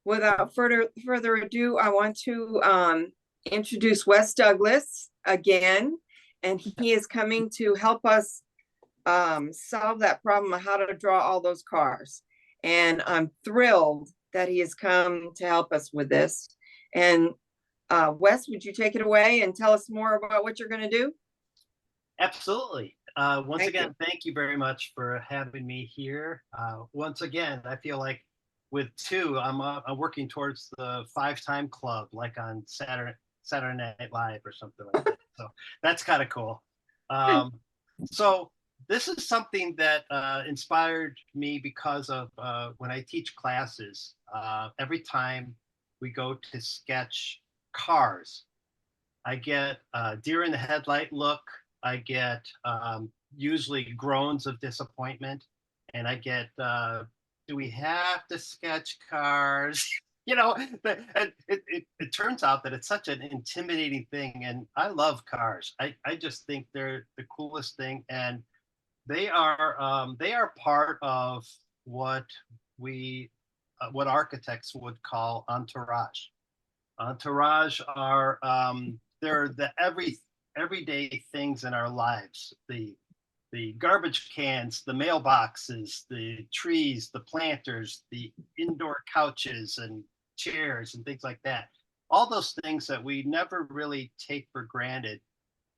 without further ado, I want to introduce Wes Douglas again, and he is coming to help us solve that problem of how to draw all those cars. And I'm thrilled that he has come to help us with this. And Wes, would you take it away and tell us more about what you're going to do? Absolutely. Once Thank again, you. thank you very much for having me here. Once again, I feel like with two, I'm working towards the 5-time club, like on Saturday Night Live or something like that. So that's kind of cool. Um, so this is something that inspired me because of when I teach classes. Every time we go to sketch cars, I get deer in the headlight look. I get usually groans of disappointment, and I get, do we have to sketch cars? You know, it turns out that it's such an intimidating thing, and I love cars. I just think they're the coolest thing, and they are part of what we what architects would call entourage. Entourage are they're the everyday things in our lives. The garbage cans, the mailboxes, the trees, the planters, the indoor couches and chairs and things like that. All those things that we never really take for granted,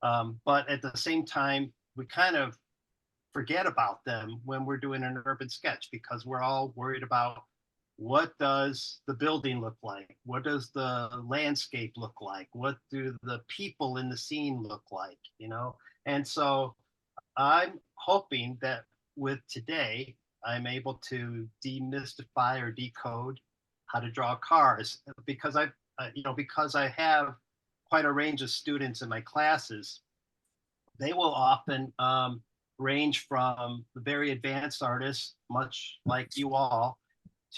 but at the same time, we kind of forget about them when we're doing an urban sketch because we're all worried about what does the building look like? What does the landscape look like? What do the people in the scene look like? You know? And so I'm hoping that with today, I'm able to demystify or decode how to draw cars because because I have quite a range of students in my classes. They will often range from the very advanced artists, much like you all,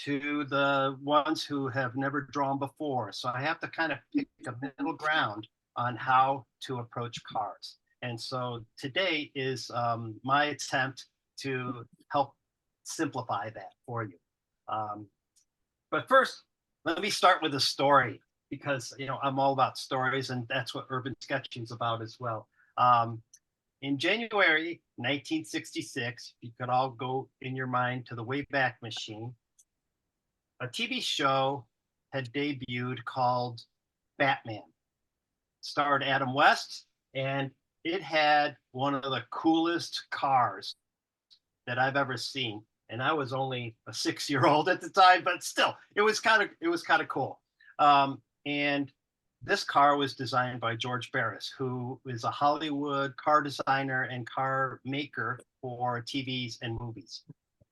to the ones who have never drawn before. So I have to kind of pick a middle ground on how to approach cars. And so today is my attempt to help simplify that for you. But first, let me start with a story because I'm all about stories, and that's what urban sketching is about as well. In January 1966, you could all go in your mind to the Wayback Machine. A TV show had debuted called Batman. Starred Adam West, and it had one of the coolest cars that I've ever seen. And I was only a 6-year-old at the time, but still, it was kind of cool. And this car was designed by George Barris, who is a Hollywood car designer and car maker for TVs and movies.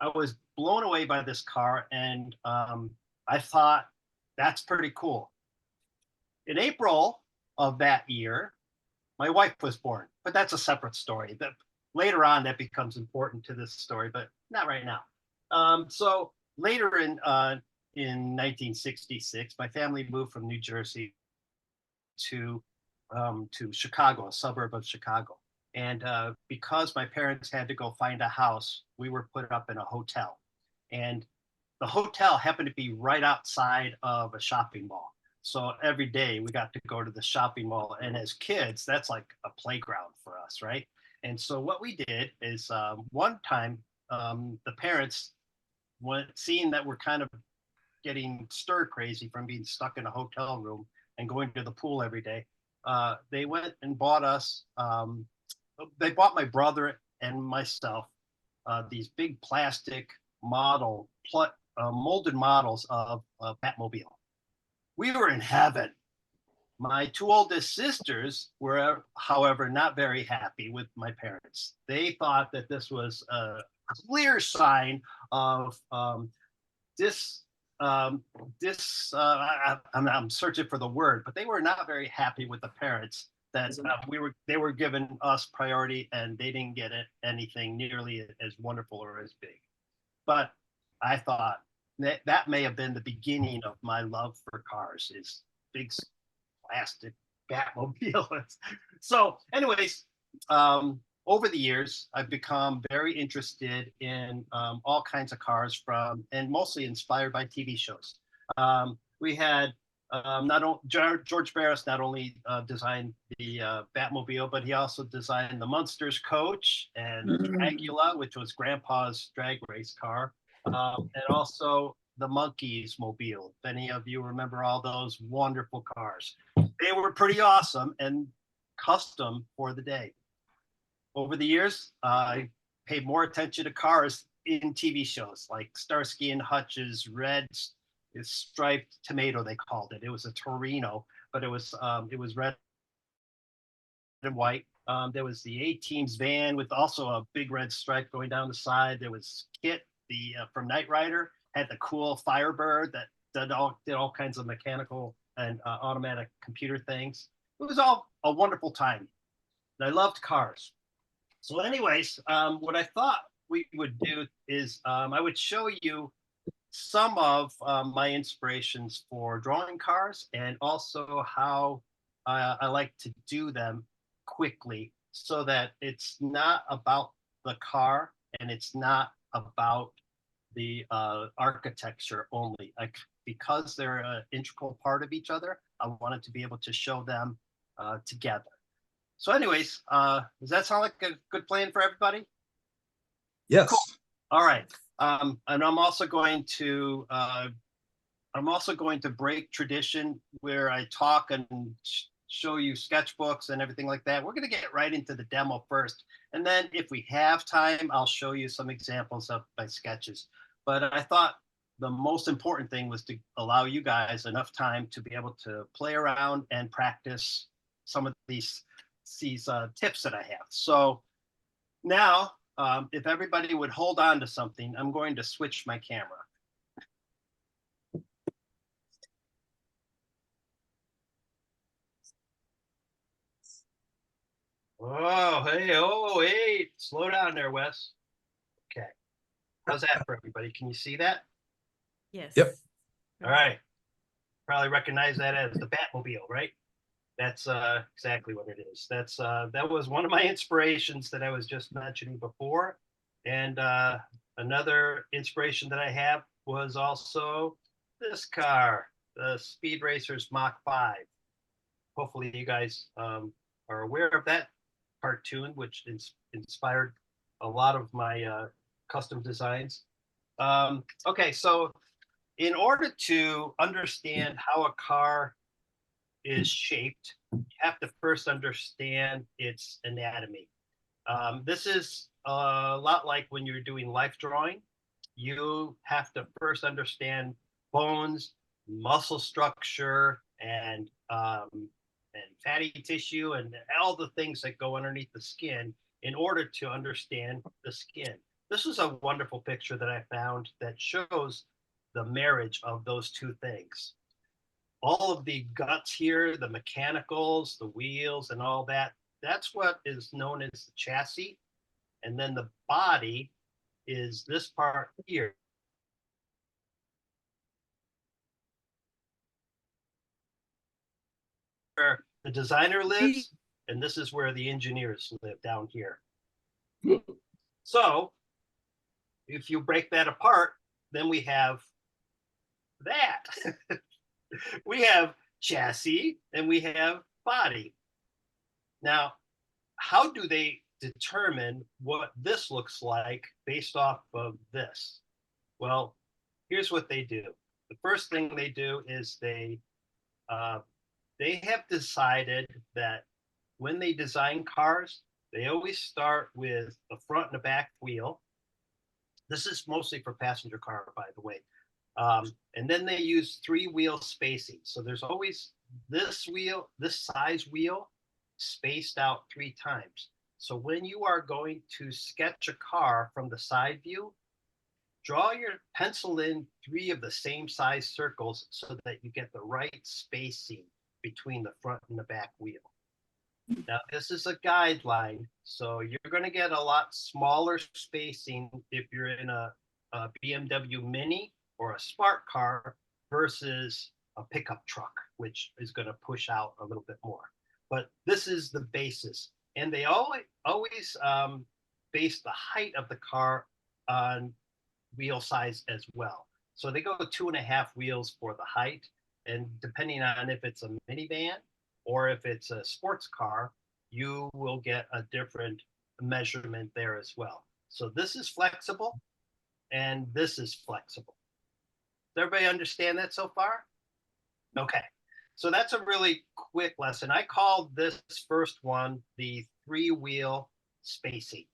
I was blown away by this car, and I thought, that's pretty cool. In April of that year, my wife was born, but that's a separate story. That later on that becomes important to this story, but not right now. So later in 1966, my family moved from New Jersey to Chicago, a suburb of Chicago. And because my parents had to go find a house, we were put up in a hotel. And the hotel happened to be right outside of a shopping mall. So every day we got to go to the shopping mall. And as kids, that's like a playground for us, right? And so what we did is one time the parents, seeing that we're kind of getting stir crazy from being stuck in a hotel room and going to the pool every day, they went and bought us, they bought my brother and myself these big plastic molded models of Batmobile. We were in heaven. My two oldest sisters were, however, not very happy with my parents. They thought that this was a clear sign of this. I'm searching for the word, but they were not very happy with the parents that they were giving us priority, and they didn't get anything nearly as wonderful or as big. But I thought that may have been the beginning of my love for cars, is big plastic Batmobiles. So, anyways, over the years, I've become very interested in all kinds of cars and mostly inspired by TV shows. We had not only George Barris not only designed the Batmobile, but he also designed the Munsters coach and Dragula, which was Grandpa's drag race car, and also the Monkeys mobile. If any of you remember all those wonderful cars, they were pretty awesome and custom for the day. Over the years, I paid more attention to cars in TV shows like Starsky and Hutch's Red Striped Tomato, they called it. It was a Torino, but it was red and white. There was the A-Team's van with also a big red stripe going down the side. There was Kit, the from Knight Rider, had the cool Firebird that did all kinds of mechanical and automatic computer things. It was all a wonderful time. And I loved cars. So anyways, what I thought we would do is I would show you some of my inspirations for drawing cars and also how I like to do them quickly so that it's not about the car and it's not about the architecture only. Because they're an integral part of each other, I wanted to be able to show them together. So anyways, does that sound like a good plan for everybody? Yes. Cool. All right. And I'm also going to break tradition where I talk and show you sketchbooks and everything like that. We're going to get right into the demo first. And then if we have time, I'll show you some examples of my sketches. But I thought the most important thing was to allow you guys enough time to be able to play around and practice some of these tips that I have. So now, if everybody would hold on to something, I'm going to switch my camera. Oh, hey, slow down there, Wes. Okay. How's that for everybody? Can you see that? Yes. Yep. All right. Probably recognize that as the Batmobile, right? That's exactly what it is. That was one of my inspirations that I was just mentioning before. And another inspiration that I have was also this car, the Speed Racers Mach 5. Hopefully you guys are aware of that cartoon, which inspired a lot of my custom designs. Okay, so in order to understand how a car is shaped, you have to first understand its anatomy. This is a lot like when you're doing life drawing. You have to first understand bones, muscle structure, and fatty tissue, and all the things that go underneath the skin in order to understand the skin. This is a wonderful picture that I found that shows the marriage of those two things. All of the guts here, the mechanicals, the wheels, and all that, that's what is known as the chassis. And then the body is this part here. Where the designer lives, and this is where the engineers live, down here. So if you break that apart, then we have that. We have chassis and we have body. Now, how do they determine what this looks like based off of this? Well, here's what they do. The first thing they do is they have decided that when they design cars, they always start with the front and the back wheel. This is mostly for passenger car, by the way. And then they use 3-wheel spacing. So there's always this wheel, this size wheel, spaced out 3 times. So when you are going to sketch a car from the side view, draw your pencil in 3 of the same size circles so that you get the right spacing between the front and the back wheel. Now, this is a guideline, so you're going to get a lot smaller spacing if you're in a BMW Mini or a smart car versus a pickup truck, which is going to push out a little bit more. But this is the basis. And they always base the height of the car on wheel size as well. So they go 2.5 wheels for the height. And depending on if it's a minivan or if it's a sports car, you will get a different measurement there as well. So this is flexible and this is flexible. Does everybody understand that so far? Okay. So that's a really quick lesson. I called this first one the 3-wheel spacing.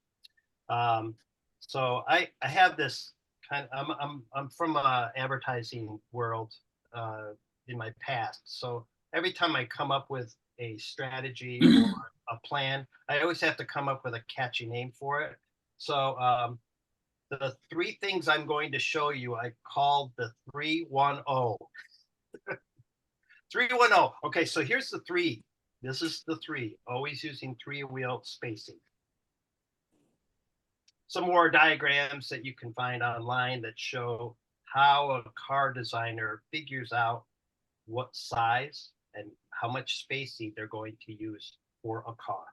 So I have this kind of, I'm from a advertising world in my past. So every time I come up with a strategy or a plan, I always have to come up with a catchy name for it. So the 3 things I'm going to show you, I called the 310. 310. Okay, so here's the 3. This is the 3, always using 3-wheel spacing. Some more diagrams that you can find online that show how a car designer figures out what size and how much spacing they're going to use for a car.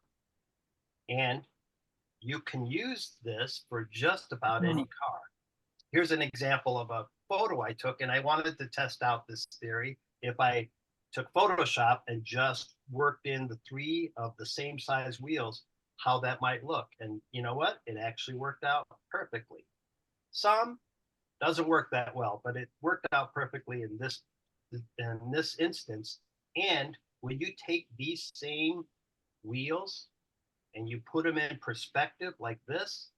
And you can use this for just about any car. Here's an example of a photo I took, and I wanted to test out this theory. If I took Photoshop and just worked in the 3 of the same size wheels, how that might look. And you know what? It actually worked out perfectly. Some doesn't work that well, but it worked out perfectly in this instance. And when you take these same wheels and you put them in perspective like this,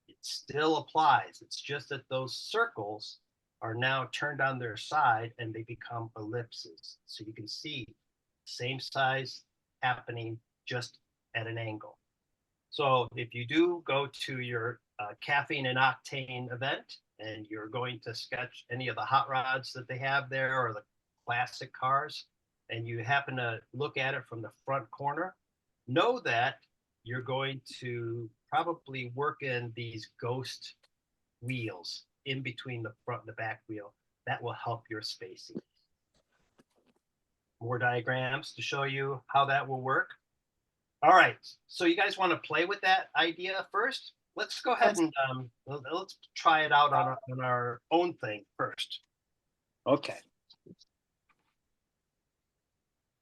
it still applies. It's just that those circles are now turned on their side and they become ellipses. So you can see same size happening just at an angle. So if you do go to your caffeine and octane event and you're going to sketch any of the hot rods that they have there or the classic cars, and you happen to look at it from the front corner, know that you're going to probably work in these ghost wheels in between the front and the back wheel. That will help your spacing. More diagrams to show you how that will work. All right, so you guys want to play with that idea first? Let's go ahead and let's try it out on our own thing first. Okay.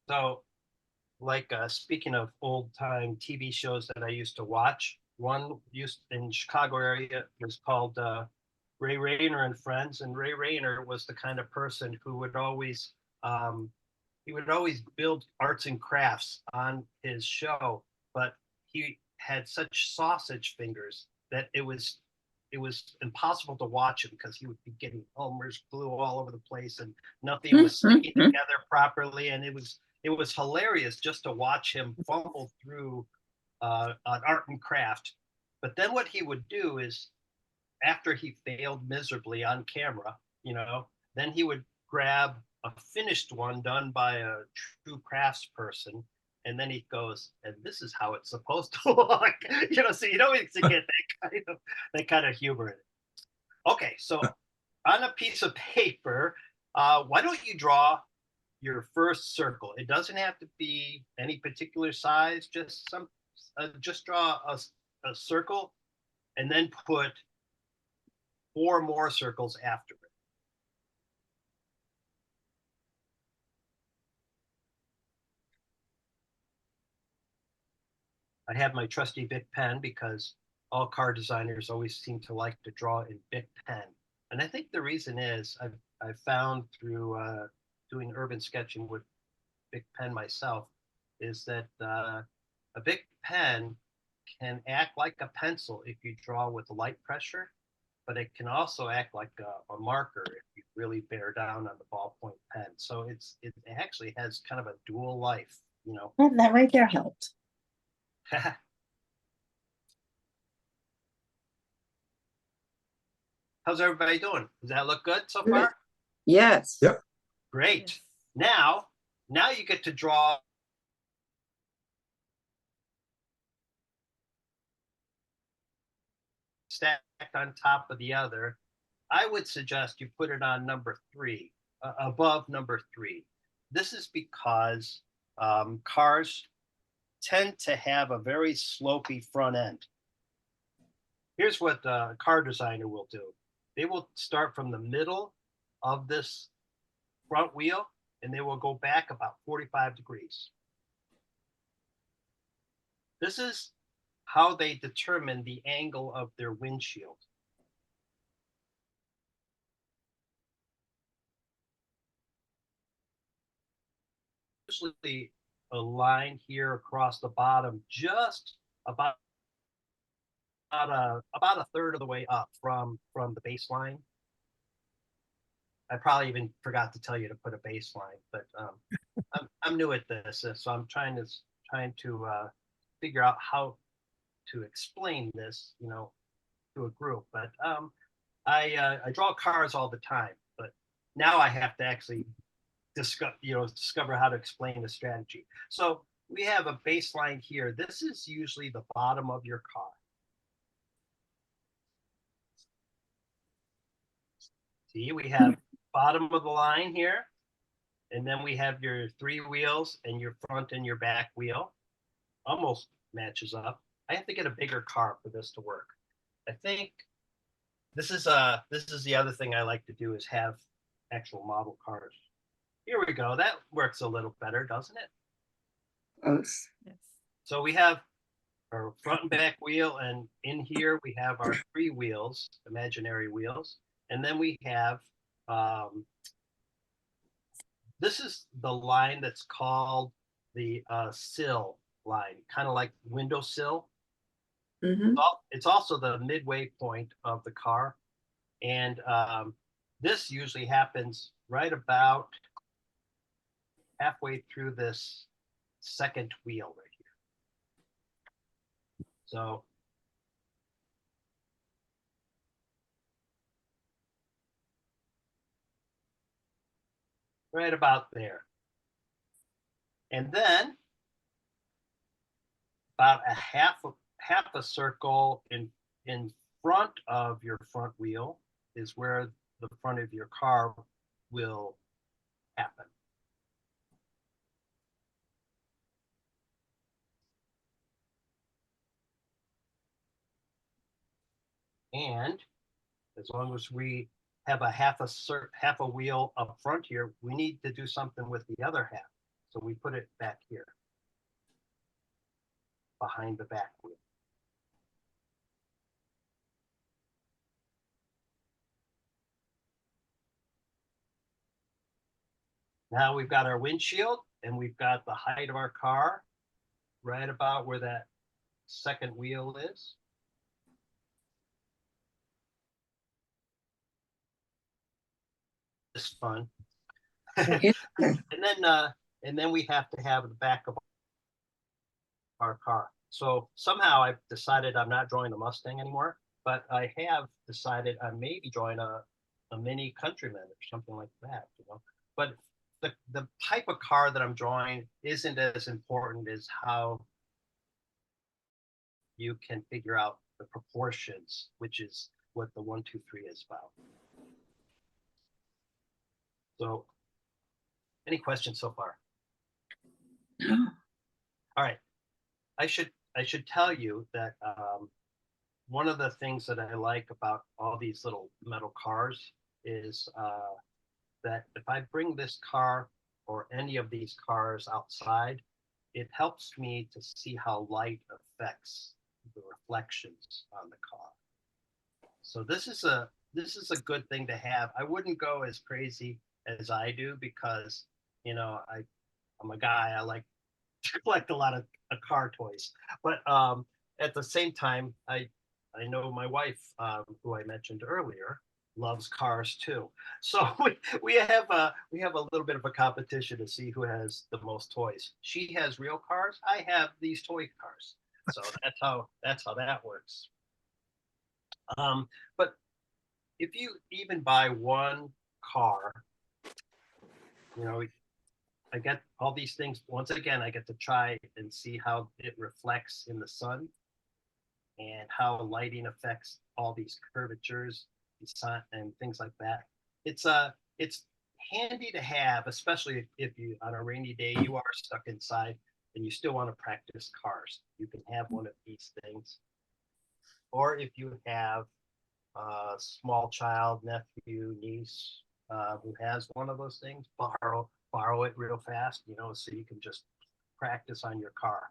So, like speaking of old-time TV shows that I used to watch, one used in Chicago area was called Ray Rayner and Friends, and Ray Rayner was the kind of person who would always build arts and crafts on his show, but he had such sausage fingers that it was impossible to watch him because he would be getting Elmer's glue all over the place and nothing was sticking together properly, and it was hilarious just to watch him fumble through an art and craft. But then what he would do is, after he failed miserably on camera, then he would grab a finished one done by a true craftsperson, and then he goes, and this is how it's supposed to look. So you don't get that kind of humor in it. Okay, so on a piece of paper, why don't you draw your first circle? It doesn't have to be any particular size, just draw a circle and then put 4 more circles after it. I have my trusty Bic pen because all car designers always seem to like to draw in Bic pen. And I think the reason is I've found through doing urban sketching with Bic pen myself is that a Bic pen can act like a pencil if you draw with light pressure, but it can also act like a marker if you really bear down on the ballpoint pen. So it actually has kind of a dual life, Well, that right there helped. How's everybody doing? Does that look good so far? Yes. Yep. Great. Now you get to draw stacked on top of the other. I would suggest you put it on number 3, above number 3. This is because cars tend to have a very slopey front end. Here's what a car designer will do. they will start from the middle of this front wheel and they will go back about 45 degrees. This is how they determine the angle of their windshield. Usually a line here across the bottom, just about a third of the way up from the baseline. I probably even forgot to tell you to put a baseline, but I'm new at this, so I'm trying to figure out how to explain this, to a group. But I draw cars all the time, but now I have to actually discover how to explain the strategy. So we have a baseline here. This is usually the bottom of your car. See, we have bottom of the line here, and then we have your three wheels and your front and your back wheel. Almost matches up. I have to get a bigger car for this to work. I think this is the other thing I like to do is have actual model cars. Here we go. That works a little better, doesn't it? Close. Yes. So we have our front and back wheel, and in here we have our three wheels, imaginary wheels, and then we have this is the line that's called the sill line, kind of like windowsill. Mm-hmm. It's also the midway point of the car, and this usually happens right about halfway through this second wheel right here. So right about there. And then about a half a circle in front of your front wheel is where the front of your car will happen. And as long as we have a half a wheel up front here, we need to do something with the other half. So we put it back here behind the back wheel. Now we've got our windshield and we've got the height of our car right about where that second wheel is. It's fun. And then we have to have the back of our car. So somehow I've decided I'm not drawing a Mustang anymore, but I have decided I may be drawing a Mini Countryman or something like that, But the type of car that I'm drawing isn't as important as how you can figure out the proportions, which is what the 1, 2, 3 is about. So any questions so far? All right. I should tell you that one of the things that I like about all these little metal cars is that if I bring this car or any of these cars outside, it helps me to see how light affects the reflections on the car. So this is a good thing to have. I wouldn't go as crazy as I do because I'm a guy. I like to collect a lot of car toys, but at the same time, I know my wife, who I mentioned earlier, loves cars too. So we have a little bit of a competition to see who has the most toys. She has real cars. I have these toy cars. So that's how that works. But if you even buy one car, I get all these things. Once again, I get to try and see how it reflects in the sun and how lighting affects all these curvatures and things like that. It's handy to have, especially if you on a rainy day you are stuck inside and you still want to practice cars. You can have one of these things, or if you have small child, nephew, niece who has one of those things, borrow it real fast, you know, so you can just practice on your car.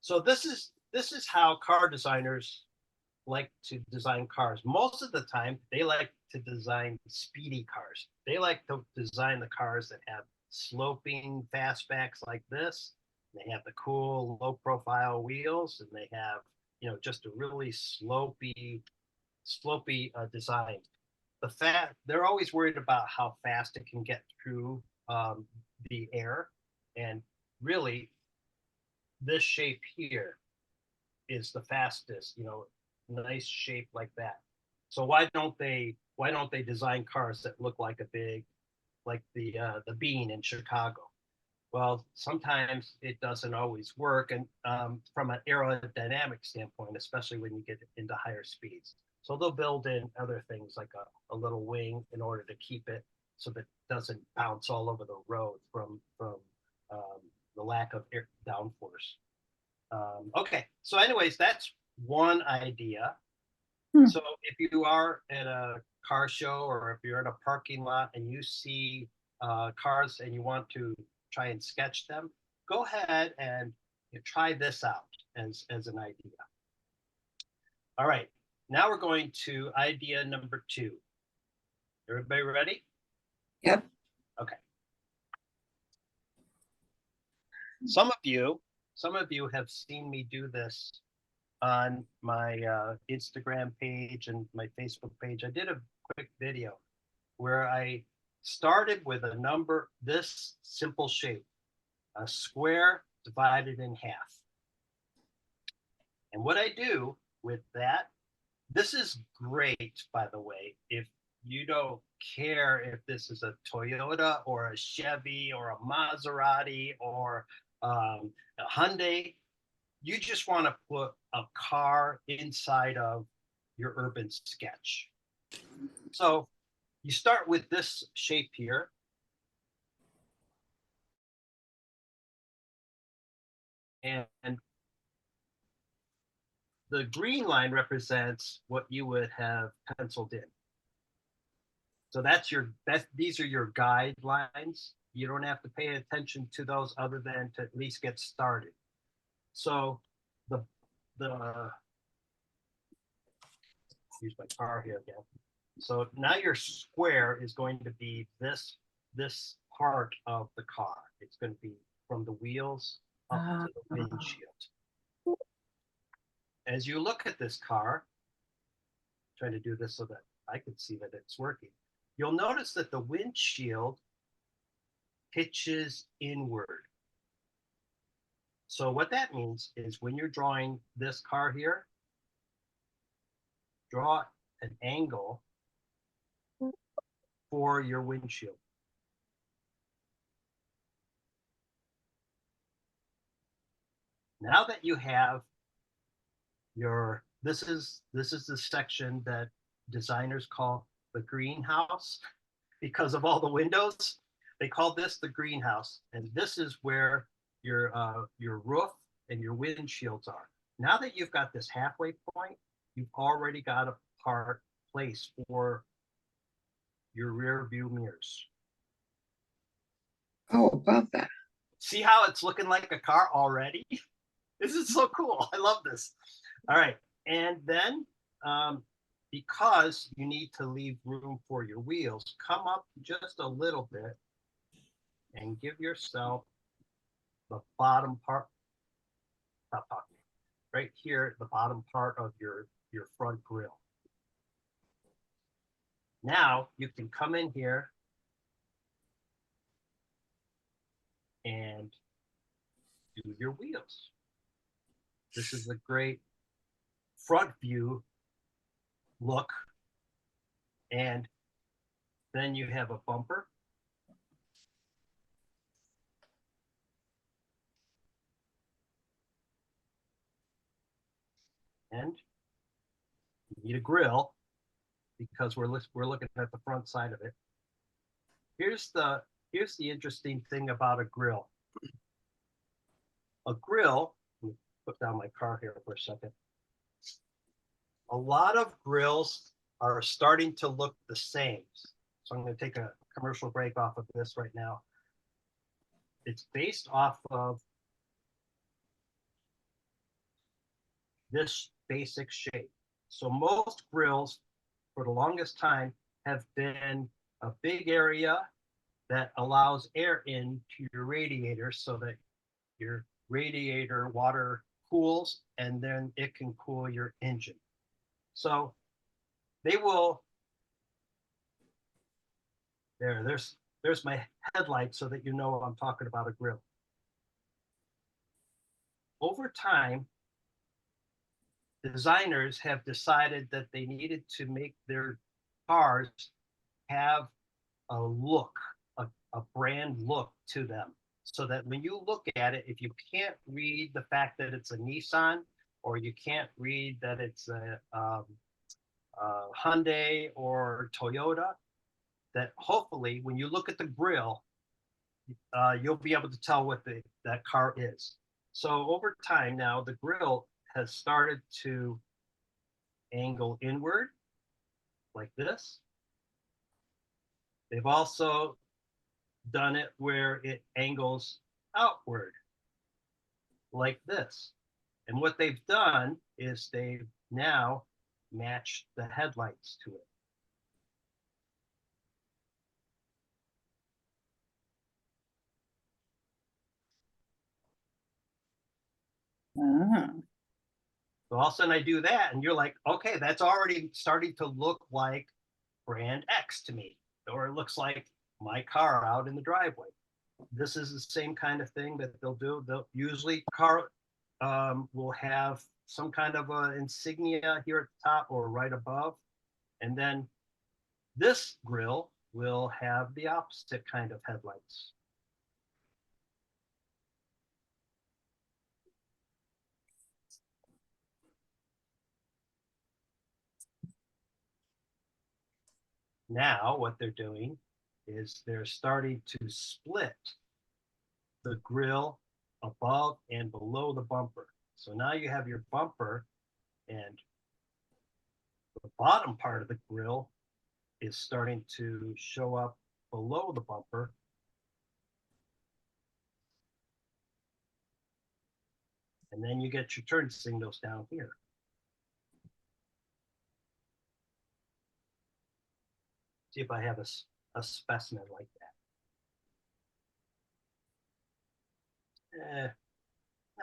So this is how car designers like to design cars. Most of the time, they like to design speedy cars. They like to design the cars that have sloping fastbacks like this. They have the cool low profile wheels, and they have, you know, just a really slopey design. They're always worried about how fast it can get through the air, and really, this shape here is the fastest, you know, nice shape like that. So why don't they design cars that look like a big, like the bean in Chicago? Well, sometimes it doesn't always work, and from an aerodynamic standpoint, especially when you get into higher speeds. So they'll build in other things like a little wing in order to keep it so that it doesn't bounce all over the road from the lack of air downforce. Okay, so anyways, that's one idea. So if you are at a car show or if you're in a parking lot and you see cars and you want to try and sketch them, go ahead and try this out as an idea. All right, now we're going to idea number 2. Everybody ready? Yep. Okay. Some of you have seen me do this on my Instagram page and my Facebook page. I did a quick video where I started with this simple shape, a square divided in half. And what I do with that, this is great, by the way, if you don't care if this is a Toyota or a Chevy or a Maserati or a Hyundai. You just want to put a car inside of your urban sketch. So you start with this shape here. And the green line represents what you would have penciled in. So these are your guidelines. You don't have to pay attention to those other than to at least get started. So use my car here again. So now your square is going to be this part of the car. It's going to be from the wheels up to the windshield. As you look at this car, trying to do this so that I can see that it's working, you'll notice that the windshield pitches inward. So what that means is when you're drawing this car here, draw an angle for your windshield. Now that you have this is the section that designers call the greenhouse because of all the windows. They call this the greenhouse, and this is where your roof and your windshields are. Now that you've got this halfway point, you've already got a place for your rear view mirrors. Oh, above that. See how it's looking like a car already? This is so cool. I love this. All right. And then because you need to leave room for your wheels, come up just a little bit and give yourself the bottom part, right here, the bottom part of your front grille. Now you can come in here and do your wheels. This is a great front view look. And then you have a bumper. And you need a grill because we're looking at the front side of it. Here's the interesting thing about a grill. A grill, let me put down my car here for a second. A lot of grills are starting to look the same. So I'm going to take a commercial break off of this right now. It's based off of this basic shape. So most grills for the longest time have been a big area that allows air into your radiator so that your radiator water cools and then it can cool your engine. So they will, there's my headlight so that you know I'm talking about a grill. Over time, designers have decided that they needed to make their cars have a look, a brand look to them. So that when you look at it, if you can't read the fact that it's a Nissan, or you can't read that it's a Hyundai or Toyota, that hopefully when you look at the grill, you'll be able to tell what that car is. So over time now, the grill has started to angle inward like this. They've also done it where it angles outward like this. And what they've done is they've now matched the headlights to it. Ah, So all of a sudden I do that and you're like, okay, that's already starting to look like brand X to me, or it looks like my car out in the driveway. This is the same kind of thing that they'll do. They'll usually car will have some kind of a insignia here at the top or right above. And then this grill will have the opposite kind of headlights. Now what they're doing is they're starting to split the grill above and below the bumper. So now you have your bumper, and the bottom part of the grill is starting to show up below the bumper. And then you get your turn signals down here. See if I have a specimen like that.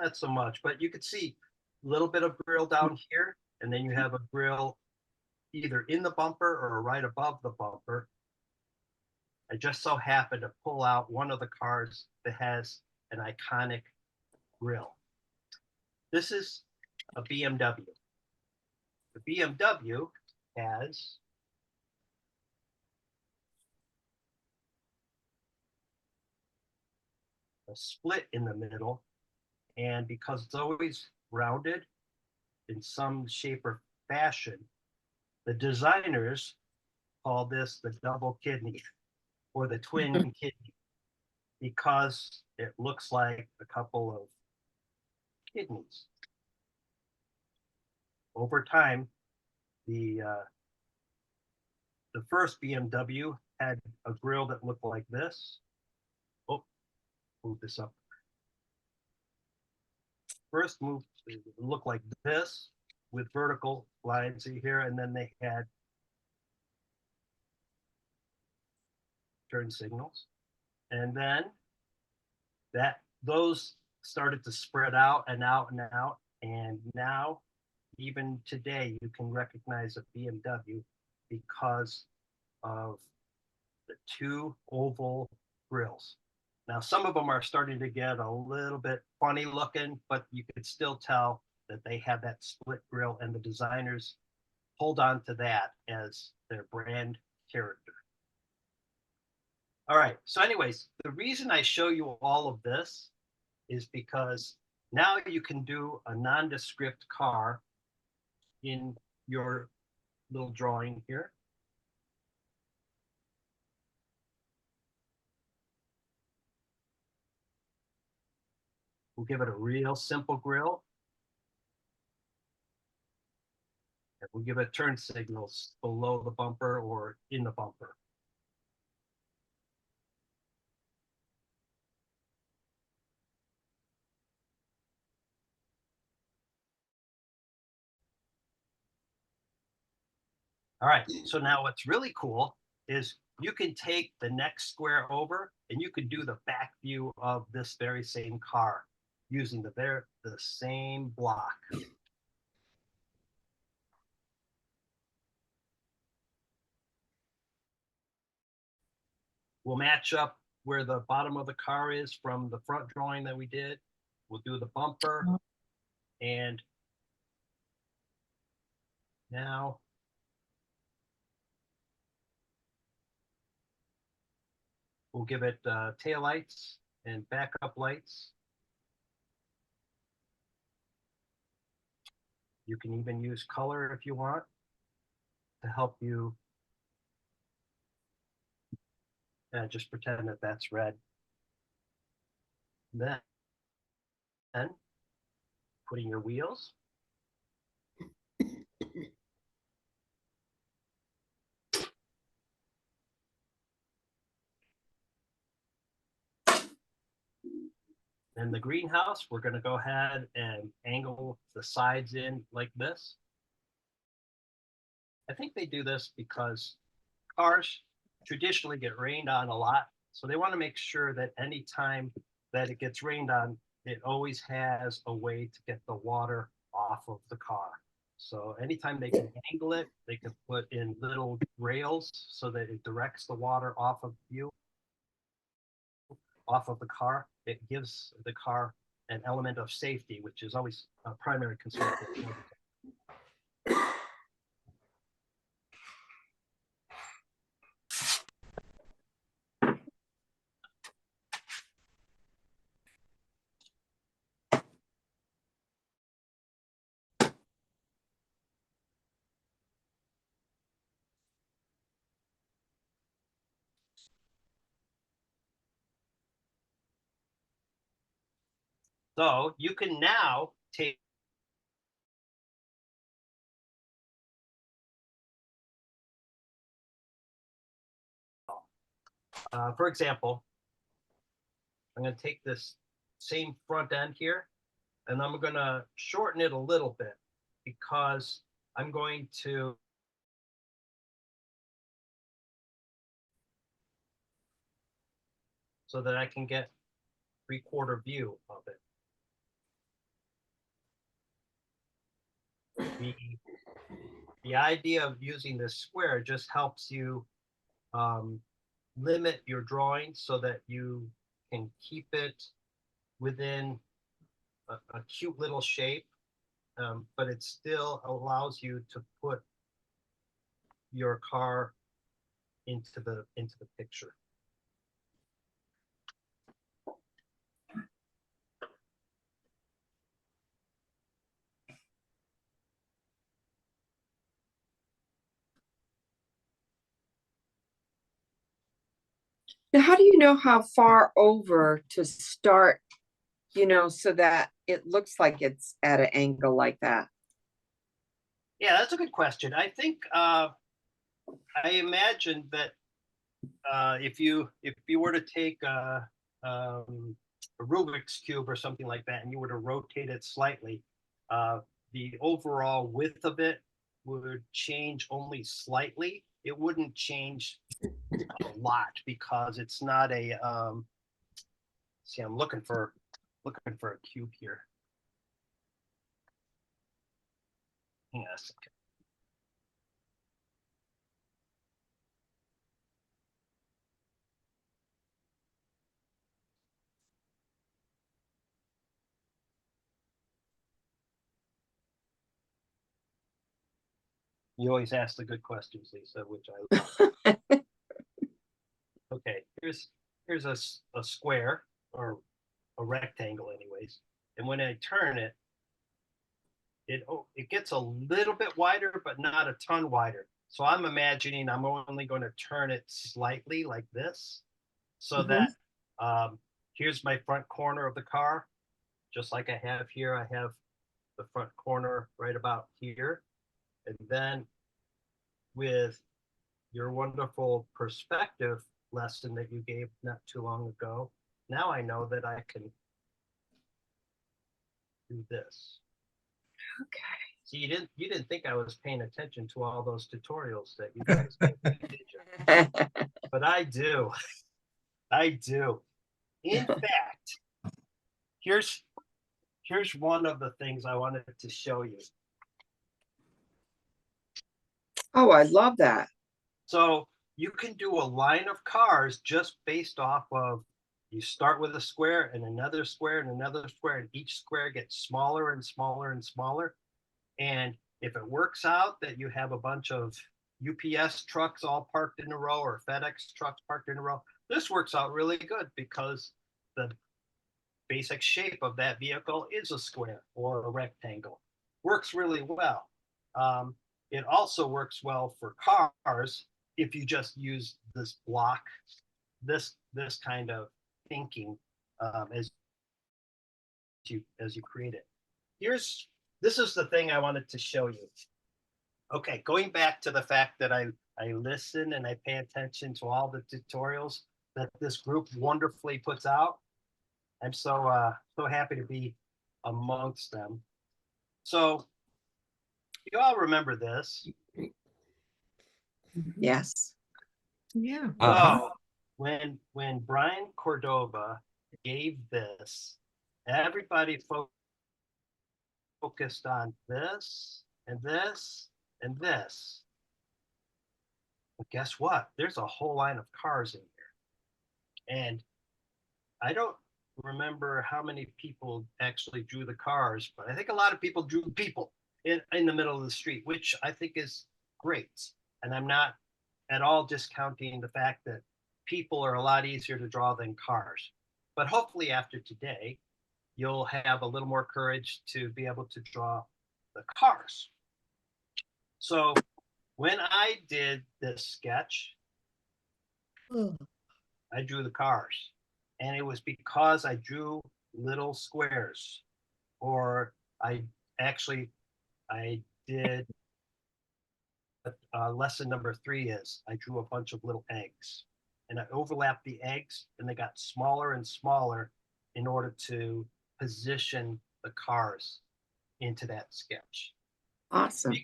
Not so much, but you could see a little bit of grill down here, and then you have a grill either in the bumper or right above the bumper. I just so happened to pull out one of the cars that has an iconic grill. This is a BMW. The BMW has a split in the middle, and because it's always rounded in some shape or fashion, the designers call this the double kidney or the twin kidney, because it looks like a couple of kidneys. Over time, the first BMW had a grill that looked like this. Oh, move this up. First move looked like this with vertical lines here, and then they had turn signals. And then those started to spread out and out and out. And now, even today, you can recognize a BMW because of the two oval grills. Now, some of them are starting to get a little bit funny looking, but you could still tell that they have that split grill, and the designers hold on to that as their brand character. All right, so anyways, the reason I show you all of this is because now you can do a nondescript car in your little drawing here. We'll give it a real simple grill. We'll give it turn signals below the bumper or in the bumper. All right, so now what's really cool is you can take the next square over and you can do the back view of this very same car using the same block. We'll match up where the bottom of the car is from the front drawing that we did. We'll do the bumper, and now we'll give it tail lights and backup lights. You can even use color if you want to help you. Just pretend that that's red. Then putting your wheels. In the greenhouse, we're going to go ahead and angle the sides in like this. I think they do this because cars traditionally get rained on a lot. So they want to make sure that any time that it gets rained on, it always has a way to get the water off of the car. So anytime they can angle it, they can put in little rails so that it directs the water off of you, off of the car. It gives the car an element of safety, which is always a primary concern. So you can now take for example, I'm going to take this same front end here, and I'm going to shorten it a little bit because I'm going to so that I can get 3/4 view of it. The idea of using this square just helps you limit your drawing so that you can keep it within a cute little shape, but it still allows you to put your car into the picture. Now, how do you know how far over to start, so that it looks like it's at an angle like that? Yeah, that's a good question. I think I imagine that if you were to take a Rubik's cube or something like that, and you were to rotate it slightly, the overall width of it would change only slightly. It wouldn't change a lot because it's not a. See, I'm looking for a cube here. Hang on a second. You always ask the good questions, Lisa, which I love. Okay, here's a square or a rectangle anyways. And when I turn it, it gets a little bit wider, but not a ton wider. So I'm imagining I'm only going to turn it slightly like this so that here's my front corner of the car. Just like I have here, I have the front corner right about here. And then with your wonderful perspective lesson that you gave not too long ago, now I know that I can do this. Okay. See, you didn't think I was paying attention to all those tutorials that you guys gave me, did you? But I do. I do. In fact, here's one of the things I wanted to show you. Oh, I love that. So you can do a line of cars just based off of, you start with a square and another square and another square, and each square gets smaller and smaller and smaller. And if it works out that you have a bunch of UPS trucks all parked in a row or FedEx trucks parked in a row, this works out really good because the basic shape of that vehicle is a square or a rectangle. Works really well. It also works well for cars if you just use this block, this kind of thinking as you create it. This is the thing I wanted to show you. Okay, going back to the fact that I listen and I pay attention to all the tutorials that this group wonderfully puts out. I'm so happy to be amongst them. So you all remember this. Yes. Yeah. So when Brian Cordova gave this, everybody focused on this and this and this. But guess what? There's a whole line of cars in here. And I don't remember how many people actually drew the cars, but I think a lot of people drew people in the middle of the street, which I think is great. And I'm not at all discounting the fact that people are a lot easier to draw than cars. But hopefully after today, you'll have a little more courage to be able to draw the cars. So when I did this sketch, I drew the cars. And it was because I drew little squares, or I did lesson number 3 is I drew a bunch of little eggs, and I overlapped the eggs and they got smaller and smaller in order to position the cars into that sketch. Awesome.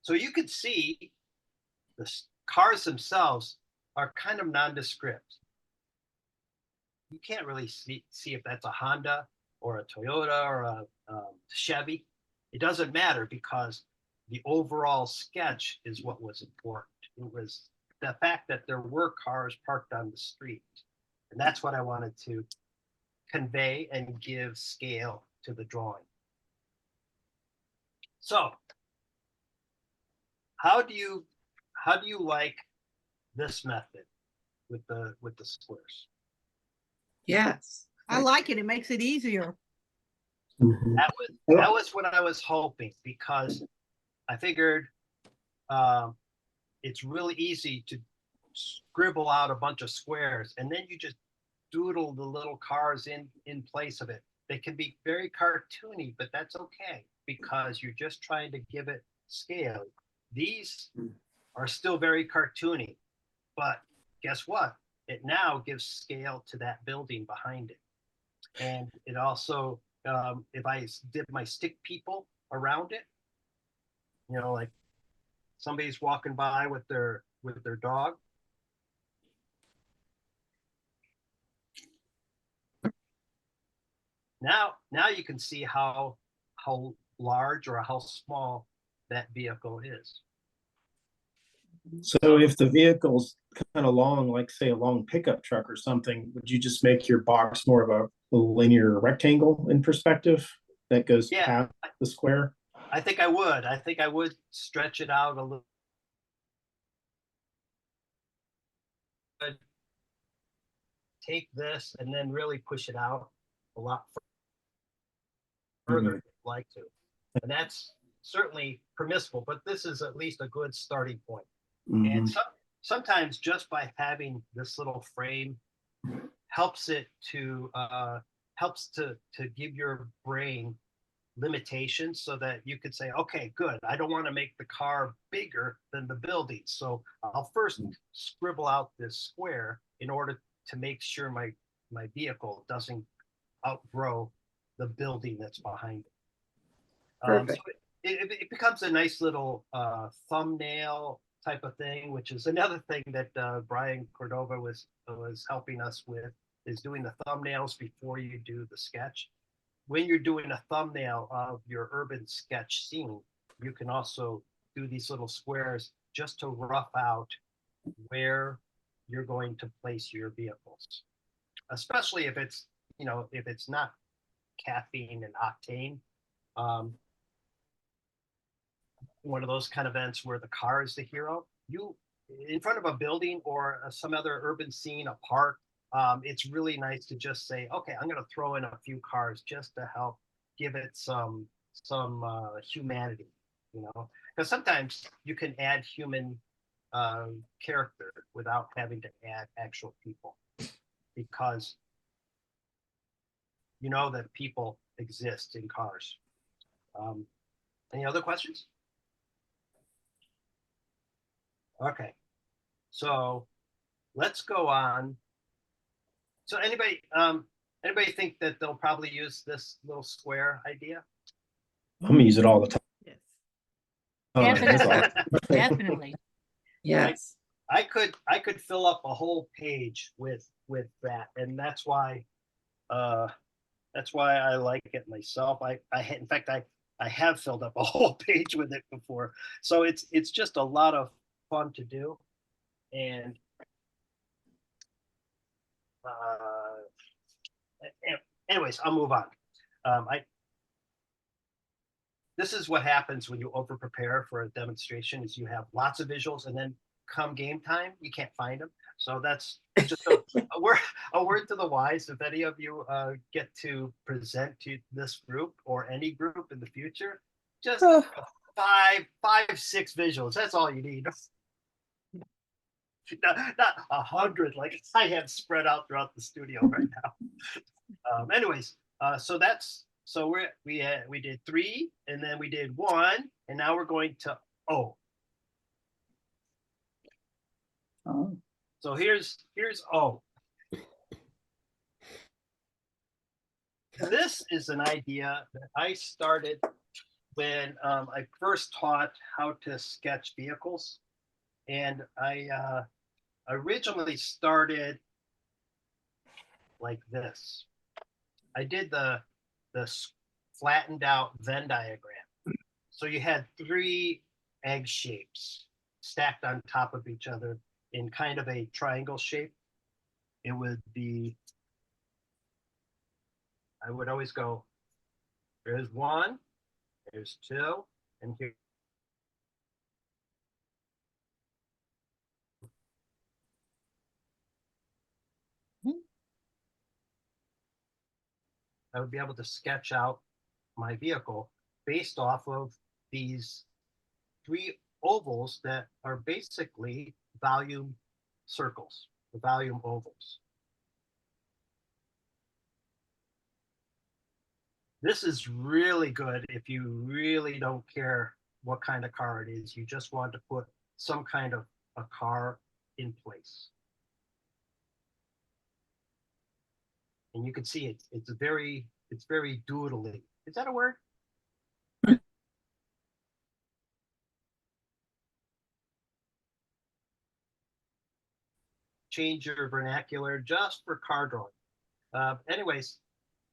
So you could see the cars themselves are kind of nondescript. You can't really see if that's a Honda or a Toyota or a Chevy. It doesn't matter because the overall sketch is what was important. It was the fact that there were cars parked on the street. And that's what I wanted to convey and give scale to the drawing. So how do you like this method with the squares? Yes. I like it. It makes it easier. That was what I was hoping, because I figured it's really easy to scribble out a bunch of squares and then you just doodle the little cars in place of it. They can be very cartoony, but that's okay because you're just trying to give it scale. These are still very cartoony, but guess what? It now gives scale to that building behind it. And it also, if I did my stick people around it, you know, like somebody's walking by with their dog. Now you can see how large or how small that vehicle is. So if the vehicle's kind of long, like say a long pickup truck or something, would you just make your box more of a linear rectangle in perspective that goes past the square? I think I would. I think I would stretch it out a little. Take this and then really push it out a lot further if you'd like to. And that's certainly permissible, but this is at least a good starting point. And sometimes just by having this little frame helps to give your brain limitations so that you could say, okay, good. I don't want to make the car bigger than the building. So I'll first scribble out this square in order to make sure my vehicle doesn't outgrow the building that's behind it. Perfect. So it becomes a nice little thumbnail type of thing, which is another thing that Brian Cordova was helping us with, is doing the thumbnails before you do the sketch. When you're doing a thumbnail of your urban sketch scene, you can also do these little squares just to rough out where you're going to place your vehicles, especially if it's, if it's not caffeine and octane. One of those kind of events where the car is the hero, you in front of a building or some other urban scene, a park, it's really nice to just say, okay, I'm going to throw in a few cars just to help give it some humanity, because sometimes you can add human character without having to add actual people, because you know that people exist in cars. Any other questions? Okay, so let's go on. So anybody think that they'll probably use this little square idea? I'm gonna use it all the time. Yes. That's Definitely. awesome. Definitely. Yes. I could fill up a whole page with that, and that's why I like it myself. In fact I have filled up a whole page with it before, so it's just a lot of fun to do. And anyways, I'll move on. This is what happens when you over prepare for a demonstration, is you have lots of visuals, and then come game time, you can't find them. So that's just a word to the wise. If any of you get to present to this group or any group in the future, just five, 6 visuals. That's all you need. Not 100 like I have spread out throughout the studio right now. Anyways, so we did 3, and then we did 1, and now we're going to O. Oh, So here's O. This is an idea that I started when I first taught how to sketch vehicles, and I originally started like this. I did the flattened out Venn diagram. So you had 3 egg shapes stacked on top of each other in kind of a triangle shape. It would be, I would always go, there's 1, there's 2, and here. I would be able to sketch out my vehicle based off of these 3 ovals that are basically volume circles, the volume ovals. This is really good if you really don't care what kind of car it is. You just want to put some kind of a car in place. And you can see it's very doodly. Is that a word? Change your vernacular just for car drawing. Anyways,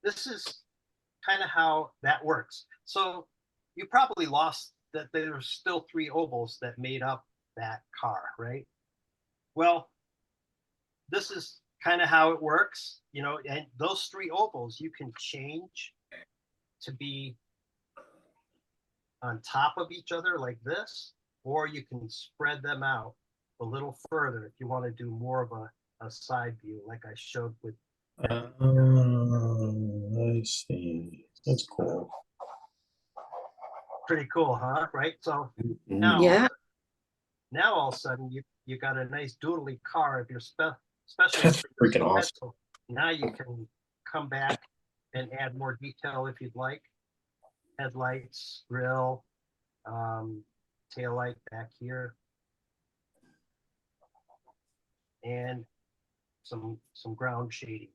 this is kind of how that works. So you probably lost that there's still 3 ovals that made up that car, right? Well, this is kind of how it works, and those 3 ovals you can change to be on top of each other like this, or you can spread them out a little further if you want to do more of a side view like I showed with. I see. That's cool. Pretty cool, huh? Right? So Yeah. now all of a sudden you got a nice doodly car if you're especially That's freaking awesome. Now you can come back and add more detail if you'd like. headlights, grill, tail light back here, and some ground shading.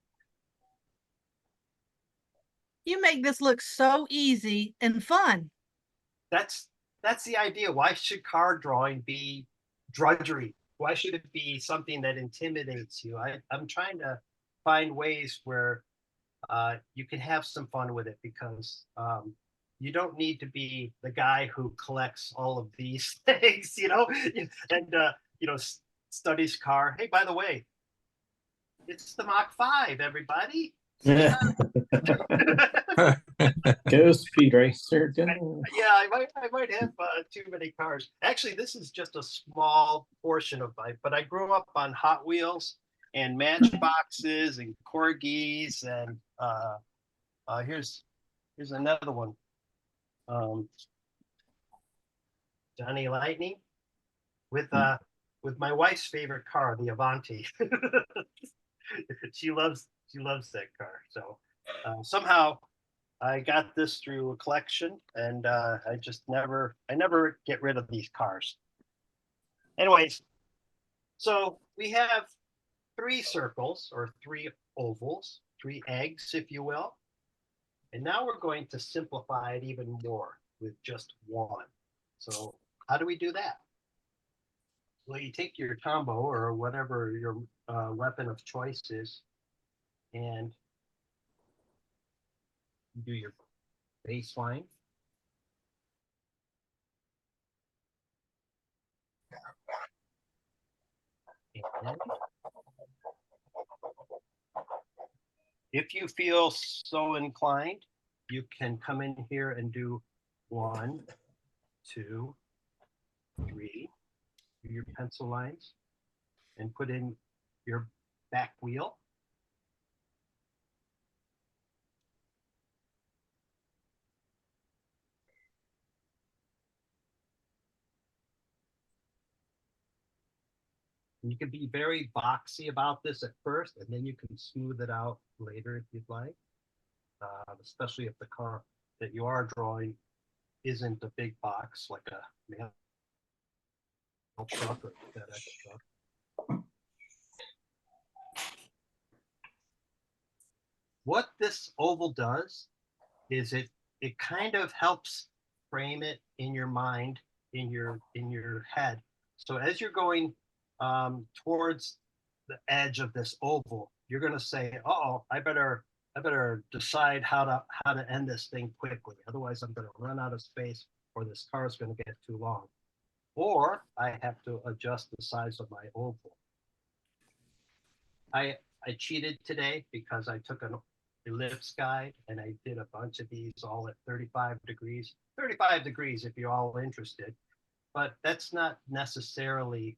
You make this look so easy and fun. That's the idea. Why should card drawing be drudgery? Why should it be something that intimidates you? I'm trying to find ways where you can have some fun with it, because you don't need to be the guy who collects all of these things, and studies car. Hey, by the way, it's the Mach 5, everybody. Yeah. Go speed racer. Go. Yeah, I might have too many cars. Actually, this is just a small portion of life, but I grew up on Hot Wheels and Matchboxes and Corgis, and here's another one. Johnny Lightning with my wife's favorite car, the Avanti. She loves that car. So somehow I got this through a collection, and I never get rid of these cars. Anyways, so we have 3 circles, or 3 ovals, 3 eggs, if you will. And now we're going to simplify it even more with just 1. So how do we do that? Well, you take your combo, or whatever your weapon of choice is, and do your baseline. And if you feel so inclined, you can come in here and do 1, 2, 3, your pencil lines, and put in your back wheel. And you can be very boxy about this at first, and then you can smooth it out later if you'd like, especially if the car that you are drawing isn't a big box like a mail truck or a FedEx truck. What this oval does is it kind of helps frame it in your mind, in your head. So as you're going towards the edge of this oval, you're going to say, "Oh, I better decide how to end this thing quickly. Otherwise, I'm going to run out of space, or this car is going to get too long, or I have to adjust the size of my oval." I cheated today because I took an ellipse guide and I did a bunch of these all at 35 degrees. 35 degrees if you're all interested, but that's not necessarily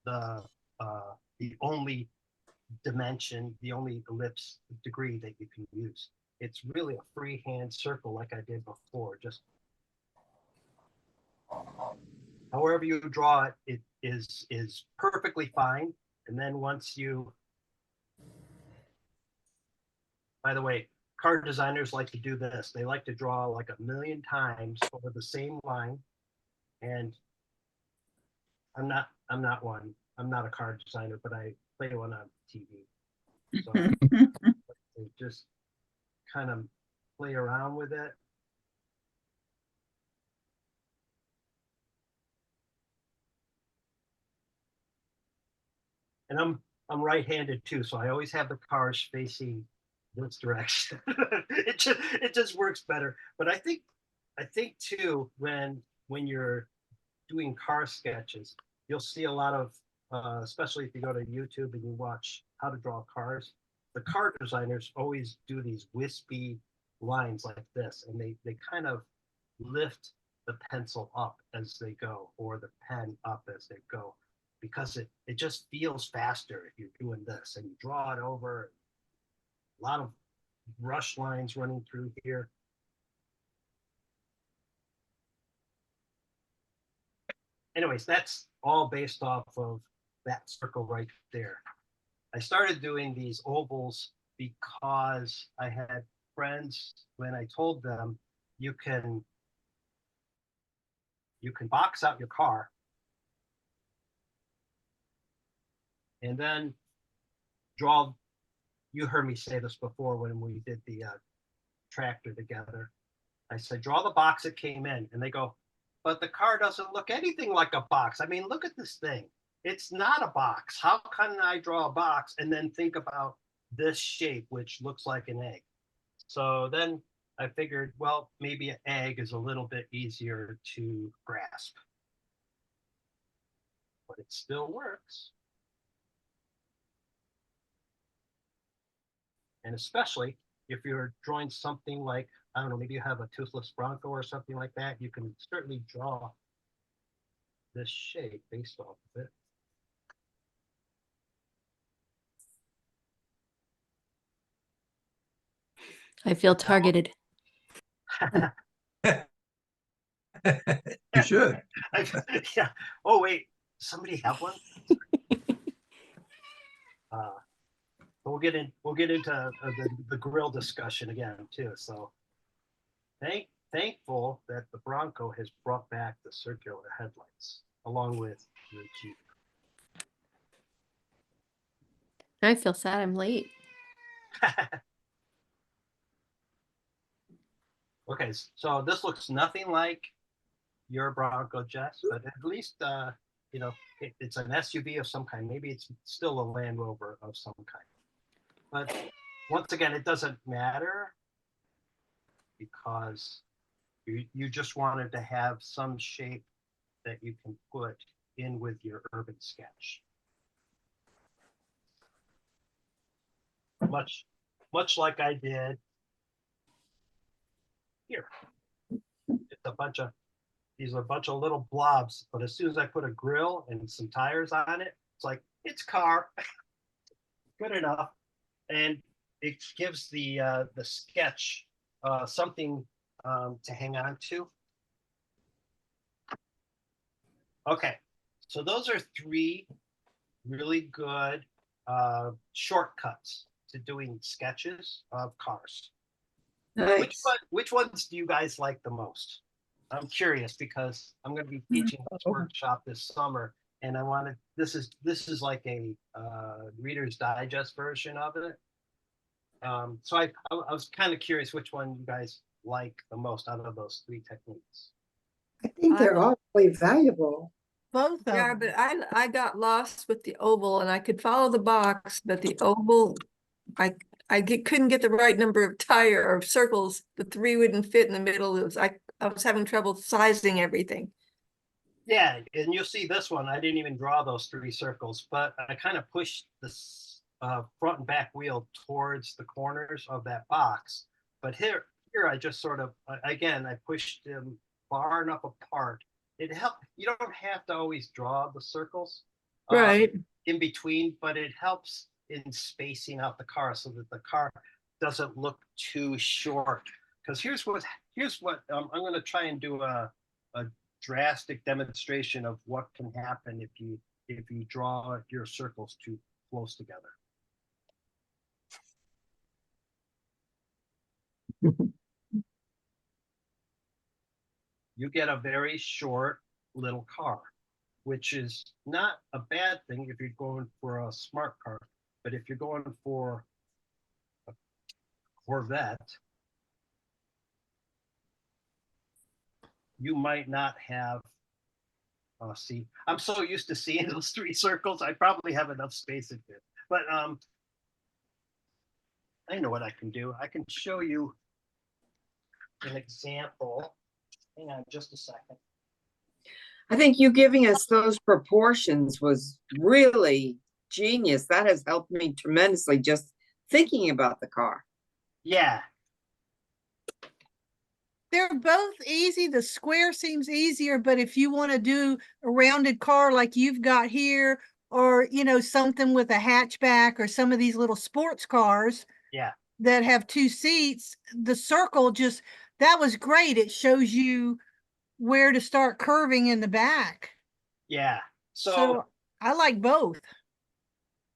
the only dimension, the only ellipse degree that you can use. It's really a freehand circle like I did before. Just however you draw it, it is perfectly fine. And then once you, by the way, card designers like to do this. They like to draw like 1,000,000 times over the same line. And I'm not one. I'm not a card designer, but I play one on TV. So I just kind of play around with it. And I'm right-handed too, so I always have the cars facing this direction. it just works better. But I think too, when you're doing car sketches, you'll see a lot of, especially if you go to YouTube and you watch how to draw cars, the car designers always do these wispy lines like this, and they kind of lift the pencil up as they go, or the pen up as they go, because it just feels faster if you're doing this and you draw it over. A lot of brush lines running through here. Anyways, that's all based off of that circle right there. I started doing these ovals because I had friends, when I told them you can box out your car and then draw. You heard me say this before when we did the tractor together. I said, draw the box it came in, and they go, but the car doesn't look anything like a box. I mean, look at this thing. It's not a box. How can I draw a box and then think about this shape, which looks like an egg? So then I figured, well, maybe an egg is a little bit easier to grasp, but it still works. And especially if you're drawing something like, I don't know, maybe you have a toothless Bronco or something like that, you can certainly draw this shape based off of it. I feel targeted. You should. Yeah. Oh, wait, somebody have one? We'll get into the grill discussion again too. So thankful that the Bronco has brought back the circular headlights along with the Jeep. I feel sad I'm late. Okay, so this looks nothing like your Bronco, Jess, but at least it's an SUV of some kind. Maybe it's still a Land Rover of some kind. But once again, it doesn't matter because you just wanted to have some shape that you can put in with your urban sketch. Much like I did here. These are a bunch of little blobs, but as soon as I put a grill and some tires on it, it's like, it's car. Good enough. And it gives the sketch something to hang on to. Okay, so those are 3 really good shortcuts to doing sketches of cars. Nice. Which ones do you guys like the most? I'm curious because I'm going to be teaching this workshop this summer, and I wanted this is like a Reader's Digest version of it. So I was kind of curious which one you guys like the most out of those 3 techniques. I think they're all really valuable. Both of Yeah, them. but I got lost with the oval and I could follow the box, but the oval, couldn't get the right number of tire or circles. The 3 wouldn't fit in the middle. It was I was having trouble sizing everything. Yeah, and you'll see this one. I didn't even draw those 3 circles, but I kind of pushed this front and back wheel towards the corners of that box. But here I just sort of, again, I pushed them far enough apart. It helped. You don't have to always draw the circles Right. in between, but it helps in spacing out the car so that the car doesn't look too short. Because here's what I'm going to try and do a drastic demonstration of what can happen if you draw your circles too close together. You get a very short little car, which is not a bad thing if you're going for a smart car, but if you're going for a Corvette, you might not have see, I'm so used to seeing those 3 circles, I probably have enough space in it. But I know what I can do. I can show you an example. Hang on just a second. I think you giving us those proportions was really genius. That has helped me tremendously just thinking about the car. Yeah. They're both easy. The square seems easier, but if you want to do a rounded car like you've got here, or, something with a hatchback or some of these little sports cars that have 2 seats, the circle that was great. It shows you where to start curving in the back. Yeah. So I like both.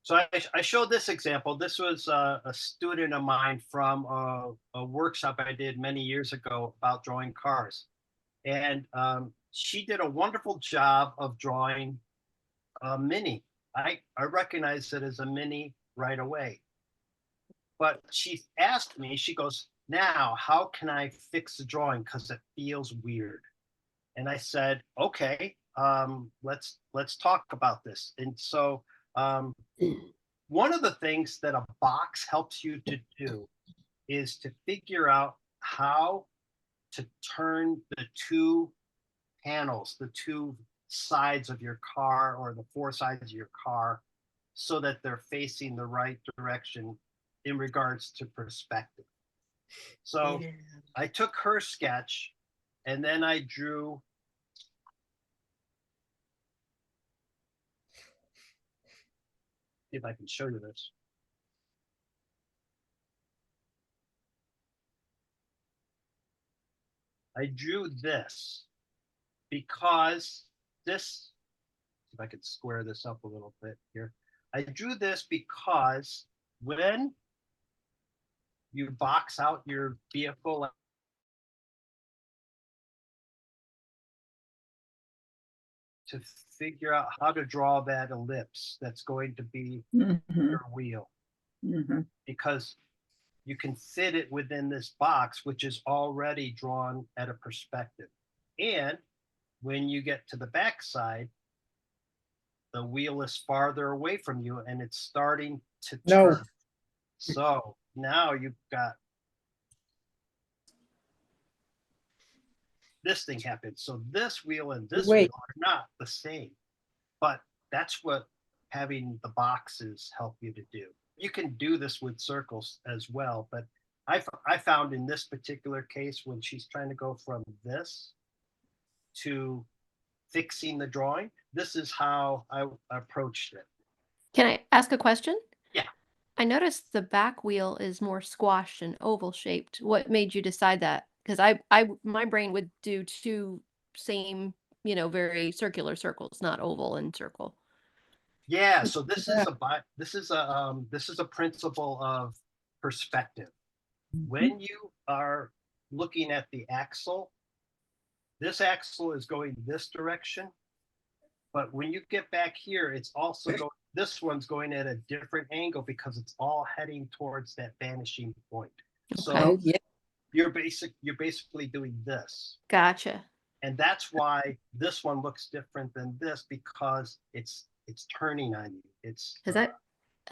So I showed this example. This was a student of mine from a workshop I did many years ago about drawing cars. And she did a wonderful job of drawing a Mini. I recognized it as a Mini right away. But she asked me, she goes, now, how can I fix the drawing? Because it feels weird. And I said, okay, let's talk about this. And so one of the things that a box helps you to do is to figure out how to turn the two panels, the two sides of your car or the four sides of your car so that they're facing the right direction in regards to perspective. So Yeah. I took her sketch and then I drew if I can show you this. I drew this because this, if I could square this up a little bit here. I drew this because when you box out your vehicle to figure out how to draw that ellipse that's going to be Mhm, your wheel, mhm. because you can fit it within this box, which is already drawn at a perspective. And when you get to the back side, the wheel is farther away from you and it's starting to No. turn. So now you've got this thing happens. So this wheel and this Wait. wheel are not the same. But that's what having the boxes help you to do. You can do this with circles as well, but I found in this particular case when she's trying to go from this to fixing the drawing, this is how I approached it. Can I ask a question? Yeah. I noticed the back wheel is more squashed and oval shaped. What made you decide that? Because my brain would do two same, very circular circles, not oval and circle. Yeah, so this is a principle of perspective. When you are looking at the axle, this axle is going this direction, but when you get back here, it's also going, this one's going at a different angle because it's all heading towards that vanishing point. So Okay. Oh, yeah. you're basically doing this. Gotcha. And that's why this one looks different than this, because it's turning on you. It's Because I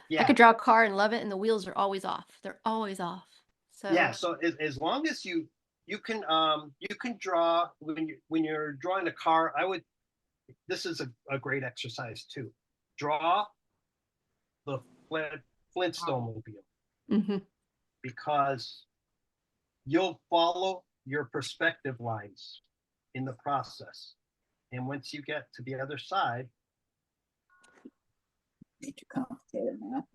yeah. could draw a car and love it, and the wheels are always off. They're always off. So Yeah, so as long as you can draw when you're drawing a car, this is a great exercise too. Draw the Flintstone mobile, Mhm. because you'll follow your perspective lines in the process. And once you get to the other side, Too complicated now.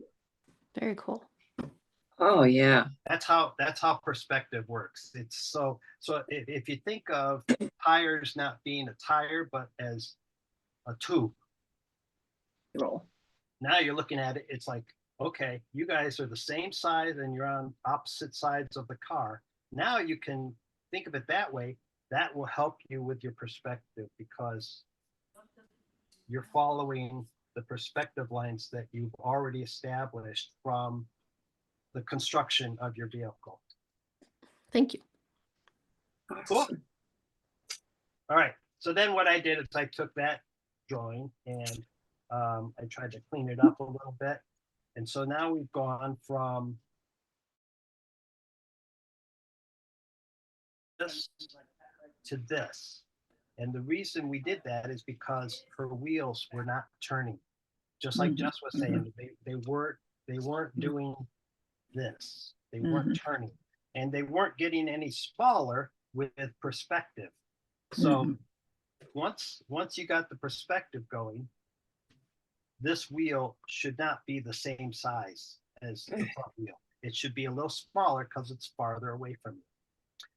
Very cool. Oh, yeah. that's how perspective works. It's so if you think of tires not being a tire but as a tube, Roll. now you're looking at it, it's like, okay, you guys are the same size and you're on opposite sides of the car. Now you can think of it that way. That will help you with your perspective because you're following the perspective lines that you've already established from the construction of your vehicle. Thank you. Cool. Awesome. All right. So then what I did is I took that drawing and I tried to clean it up a little bit. And so now we've gone from this to this. And the reason we did that is because her wheels were not turning. Just like Jess was saying, they weren't doing this. They weren't turning. And they weren't getting any smaller with perspective. So once you got the perspective going, this wheel should not be the same size as the front wheel. It should be a little smaller because it's farther away from you.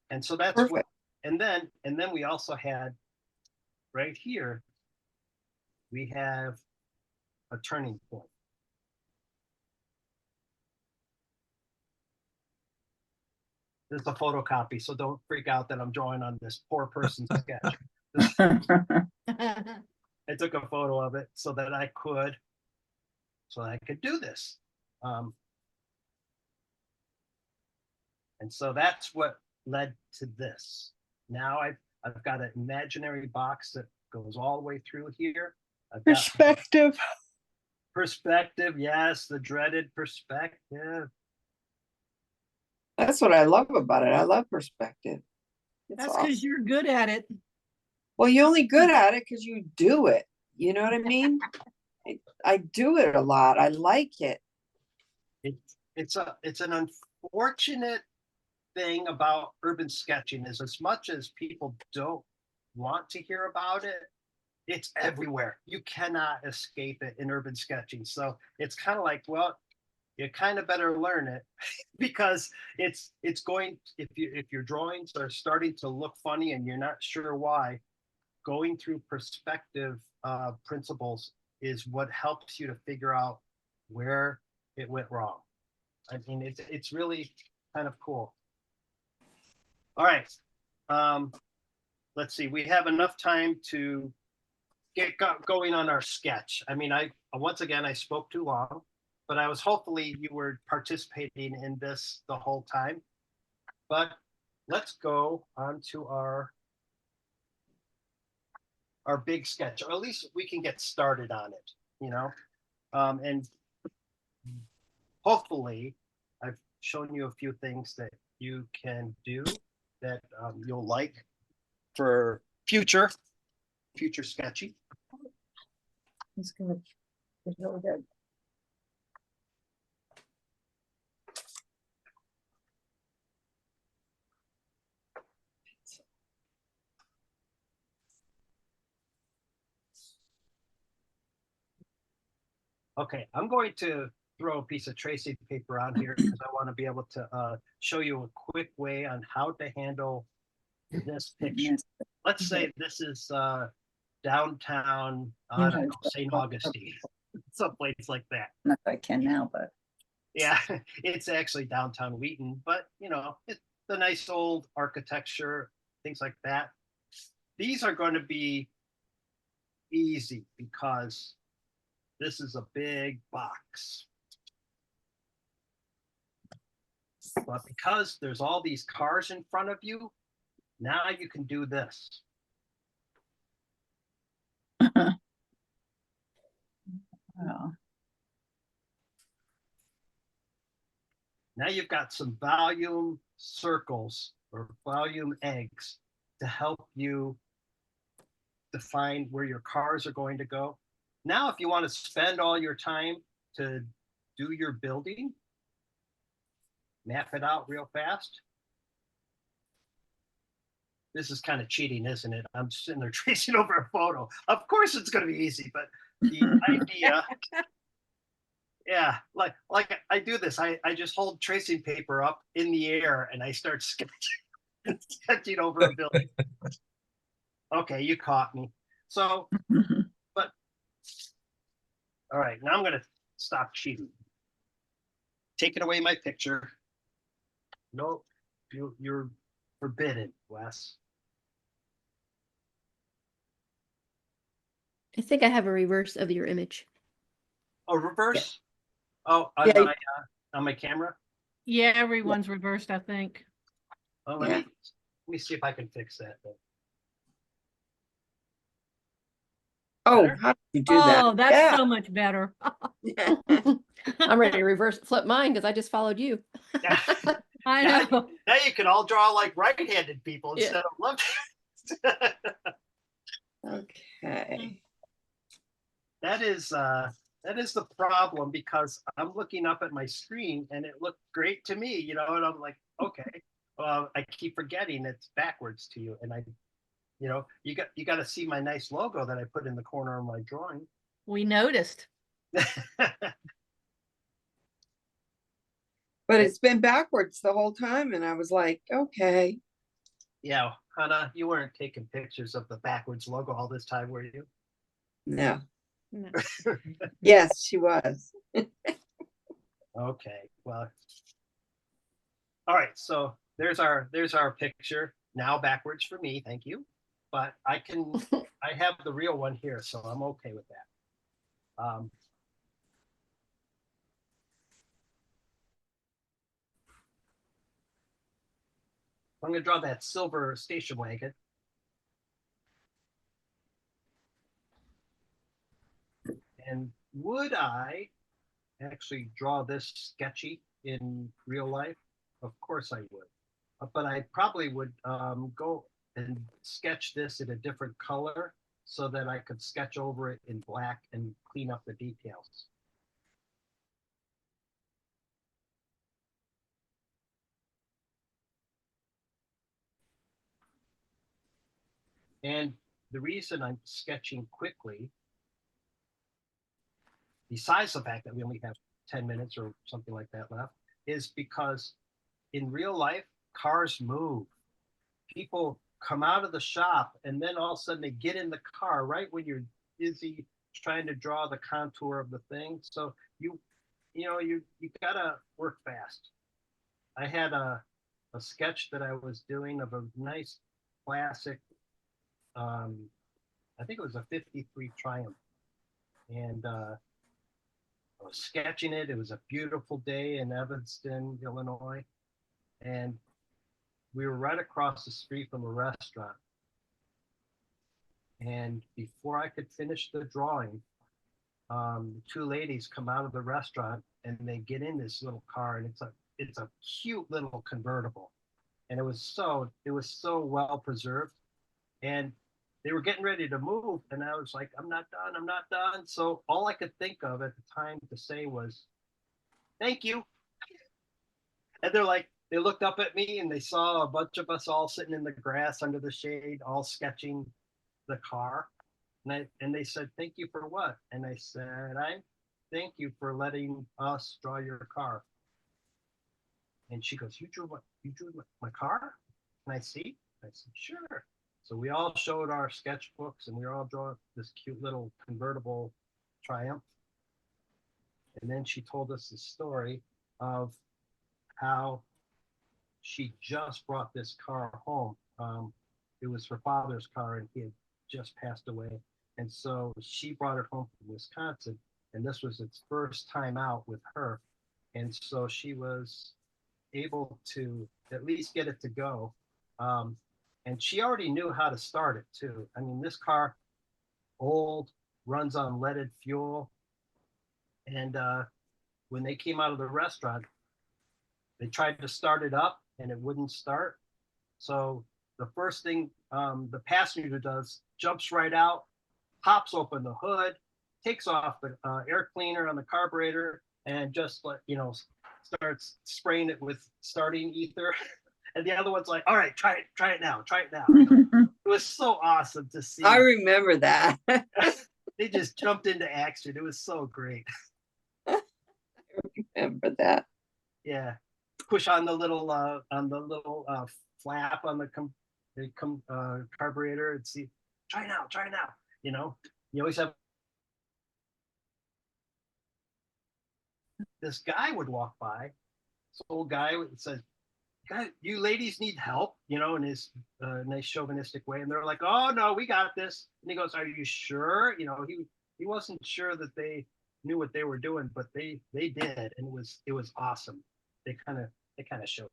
And so that's Perfect. what, and then we also had right here, we have a turning point. This is a photocopy, so don't freak out that I'm drawing on this poor person's sketch. I took a photo of it so that I could do this. And so that's what led to this. Now I've got an imaginary box that goes all the way through here. I've got perspective, yes, the dreaded perspective. That's what I love about it. I love perspective. It's That's because awesome. you're good at it. Well, you're only good at it because you do it. You know what I mean? I do it a lot. I like it. It's an unfortunate thing about urban sketching is as much as people don't want to hear about it, it's everywhere. You cannot escape it in urban sketching. So it's kind of like, well, you kind of better learn it because it's going, if your drawings are starting to look funny and you're not sure why, going through perspective principles is what helps you to figure out where it went wrong. I mean, it's really kind of cool. All right. Let's see. We have enough time to get going on our sketch. I mean, once again, I spoke too long, but I was hopefully you were participating in this the whole time. But let's go on to our big sketch, or at least we can get started on it, you know? And hopefully I've shown you a few things that you can do that you'll like for future sketching. It's good. It's really good. Okay, I'm going to throw a piece of tracing paper on here because I want to be able to show you a quick way on how to handle this picture. Let's say this is downtown, I don't know, St. Augustine, someplace like that. Not that I can now, but Yeah, it's actually downtown Wheaton, but you know, it's the nice old architecture, things like that. These are going to be easy because this is a big box. But because there's all these cars in front of you, now you can do this. oh, Now you've got some volume circles or volume eggs to help you define where your cars are going to go. Now, if you want to spend all your time to do your building, map it out real fast. This is kind of cheating, isn't it? I'm sitting there tracing over a photo. Of course it's going to be easy, but the idea, yeah, like I do this. I just hold tracing paper up in the air and I start sketching over a building. Okay, you caught me. So, but, all right, now I'm going to stop cheating. Taking away my picture. Nope, you're forbidden, Wes. I think I have a reverse of your image. Oh, reverse? Oh, on my camera? Yeah, everyone's reversed, I think. Oh, let me see if I can fix that. Oh, Better? how did you do that? Oh, that's so much better. I'm ready to reverse flip mine because I just followed you. I Now know. now you can all draw like right-handed people Yeah. instead of left. Okay. That is the problem because I'm looking up at my screen and it looked great to me, you know, and I'm like, okay, I keep forgetting it's backwards to you, and you know, you got to see my nice logo that I put in the corner of my drawing. We noticed. But it's been backwards the whole time, and I was like, okay. Yeah, Hannah, you weren't taking pictures of the backwards logo all this time, were you? No. No. Yes, she was. Okay, well, all right, so there's our picture now backwards for me. Thank you. But I have the real one here, so I'm okay with that. I'm going to draw that silver station wagon. And would I actually draw this sketchy in real life? Of course I would. But I probably would go and sketch this in a different color so that I could sketch over it in black and clean up the details. And the reason I'm sketching quickly, besides the fact that we only have 10 minutes or something like that left, is because in real life, cars move. People come out of the shop and then all of a sudden they get in the car right when you're busy trying to draw the contour of the thing. So you gotta work fast. I had a sketch that I was doing of a nice classic, I think it was a 53 Triumph. And I was sketching it. It was a beautiful day in Evanston, Illinois. And we were right across the street from a restaurant. And before I could finish the drawing, two ladies come out of the restaurant and they get in this little car, and it's a cute little convertible. And it was so well preserved. And they were getting ready to move, and I was like, I'm not done. So all I could think of at the time to say was, thank you. And they looked up at me and they saw a bunch of us all sitting in the grass under the shade, all sketching the car. And they said, thank you for what? And I said, I thank you for letting us draw your car. And she goes, you drew my car? Can I see? I said, sure. So we all showed our sketchbooks and we all draw this cute little convertible Triumph. And then she told us the story of how she just brought this car home. It was her father's car and he had just passed away. And so she brought it home from Wisconsin, and this was its first time out with her. And so she was able to at least get it to go. And she already knew how to start it too. I mean, this car, old, runs on leaded fuel. And when they came out of the restaurant, they tried to start it up and it wouldn't start. So the first thing the passenger does, jumps right out, pops open the hood, takes off the air cleaner on the carburetor, and just starts spraying it with starting ether. And the other one's like, all right, try it now. It was so awesome to see. I remember that. They just jumped into action. It was so great. I remember that. Yeah. Push on the little flap on the carburetor and see, try now. You always have this guy would walk by, this old guy says, you ladies need help, in his nice chauvinistic way. And they're like, oh no, we got this. And he goes, are you sure? He wasn't sure that they knew what they were doing, but they did. And it was awesome. They kind of showed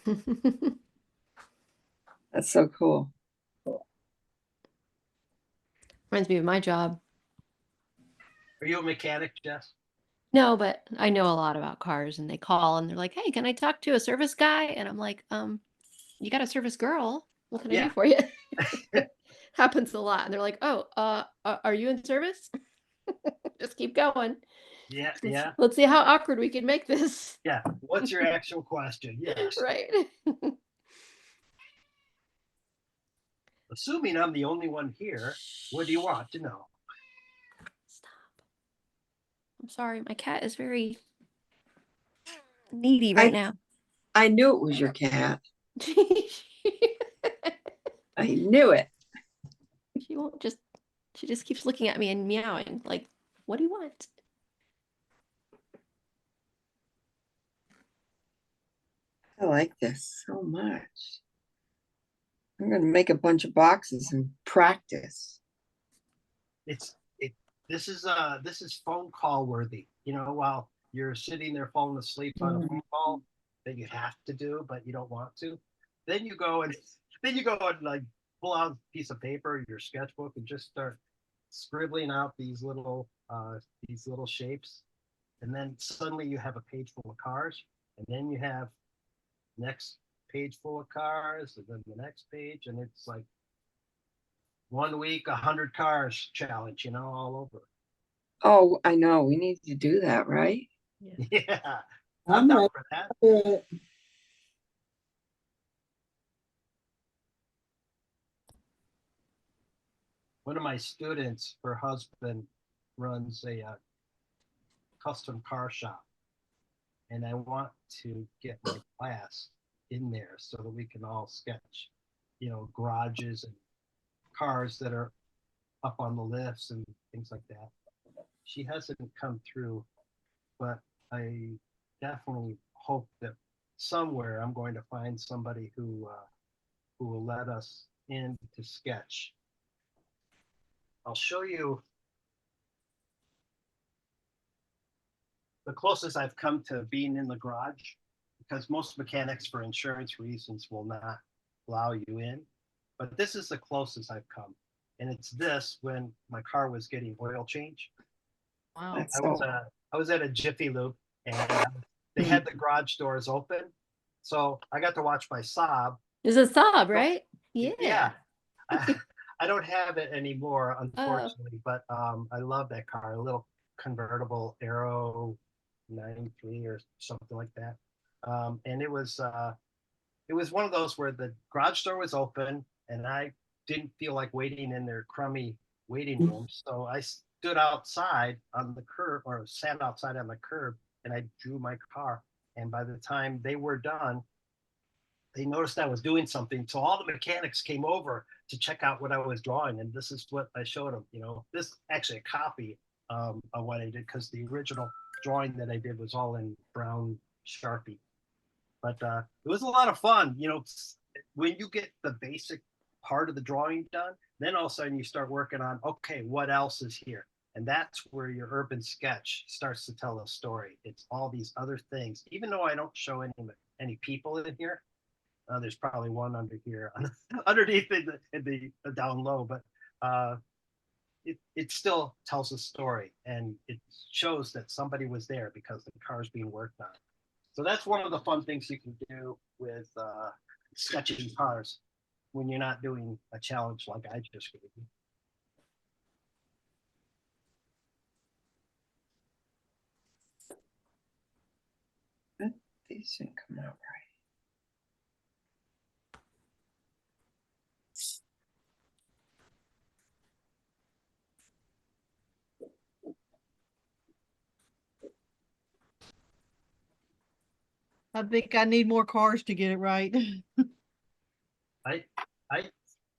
him. That's so cool. Reminds me of my job. Are you a mechanic, Jess? No, but I know a lot about cars, and they call and they're like, hey, can I talk to a service guy? And I'm like, you got a service girl. What can I do for you? Happens a lot. And they're like, oh, are you in service? Just keep going. Yeah. Let's see how awkward we can make this. Yeah. What's your actual question? Yes. Right. Assuming I'm the only one here, what do you want to know? Stop. I'm sorry. My cat is very needy right now. I knew it was your cat. I knew it. She just keeps looking at me and meowing like, what do you want? I like this so much. I'm gonna make a bunch of boxes and practice. It's it. This is phone call worthy. You know, while you're sitting there falling asleep on a phone call that you have to do, but you don't want to. Then you go and then you go and like pull out a piece of paper, your sketchbook, and just start scribbling out these little shapes. And then suddenly you have a page full of cars, and then you have next page full of cars, and then the next page, and it's like 1 week, 100 cars challenge, you know, all over. Oh, I know. We need to do that, right? Yeah, I'm down ready for that. for it. One of my students, her husband runs a custom car shop, and I want to get my class in there so that we can all sketch, you know, garages and cars that are up on the lifts and things like that. She hasn't come through, but I definitely hope that somewhere I'm going to find somebody who will let us in to sketch. I'll show you the closest I've come to being in the garage, because most mechanics for insurance reasons will not allow you in. But this is the closest I've come. And it's this when my car was getting oil change. Wow. That's I was at a Jiffy Lube, and they had the garage doors open. So I got to watch my Saab. It's a sob, right? Yeah. Yeah. I don't have it anymore, unfortunately, but I love that car, a little convertible Aero 93 or something like that. And it was one of those where the garage door was open and I didn't feel like waiting in their crummy waiting room. So I stood outside on the curb, or sat outside on the curb, and I drew my car. And by the time they were done, they noticed I was doing something. So all the mechanics came over to check out what I was drawing. And this is what I showed them. You know, this actually a copy of what I did, because the original drawing that I did was all in brown Sharpie. But it was a lot of fun. You know, when you get the basic part of the drawing done, then all of a sudden you start working on, okay, what else is here? And that's where your urban sketch starts to tell a story. It's all these other things. Even though I don't show any people in here, there's probably one under here, underneath in the down low, but it still tells a story, and it shows that somebody was there because the car's being worked on. So that's one of the fun things you can do with sketching cars when you're not doing a challenge like I just gave you. These didn't come out right. I think I need more cars to get it right. I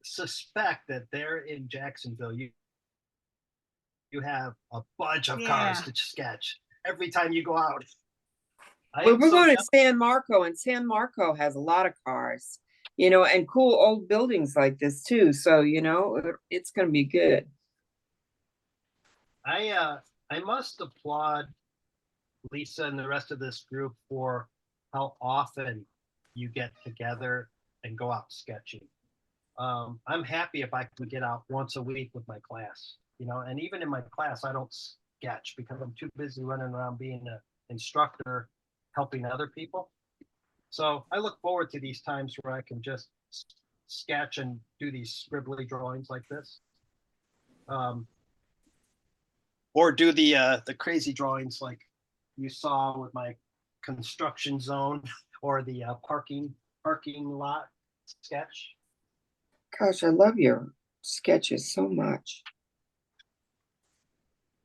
suspect that there in Jacksonville, you have a bunch of cars Yeah. to sketch every time you go out. Well, we're going to San Marco, and San Marco has a lot of cars, you know, and cool old buildings like this too. So, you know, it's going to be good. I must applaud Lisa and the rest of this group for how often you get together and go out sketching. I'm happy if I can get out once a week with my class, you know, and even in my class, I don't sketch because I'm too busy running around being an instructor, helping other people. So I look forward to these times where I can just sketch and do these scribbly drawings like this. Or do the crazy drawings like you saw with my construction zone or the parking lot sketch. Gosh, I love your sketches so much.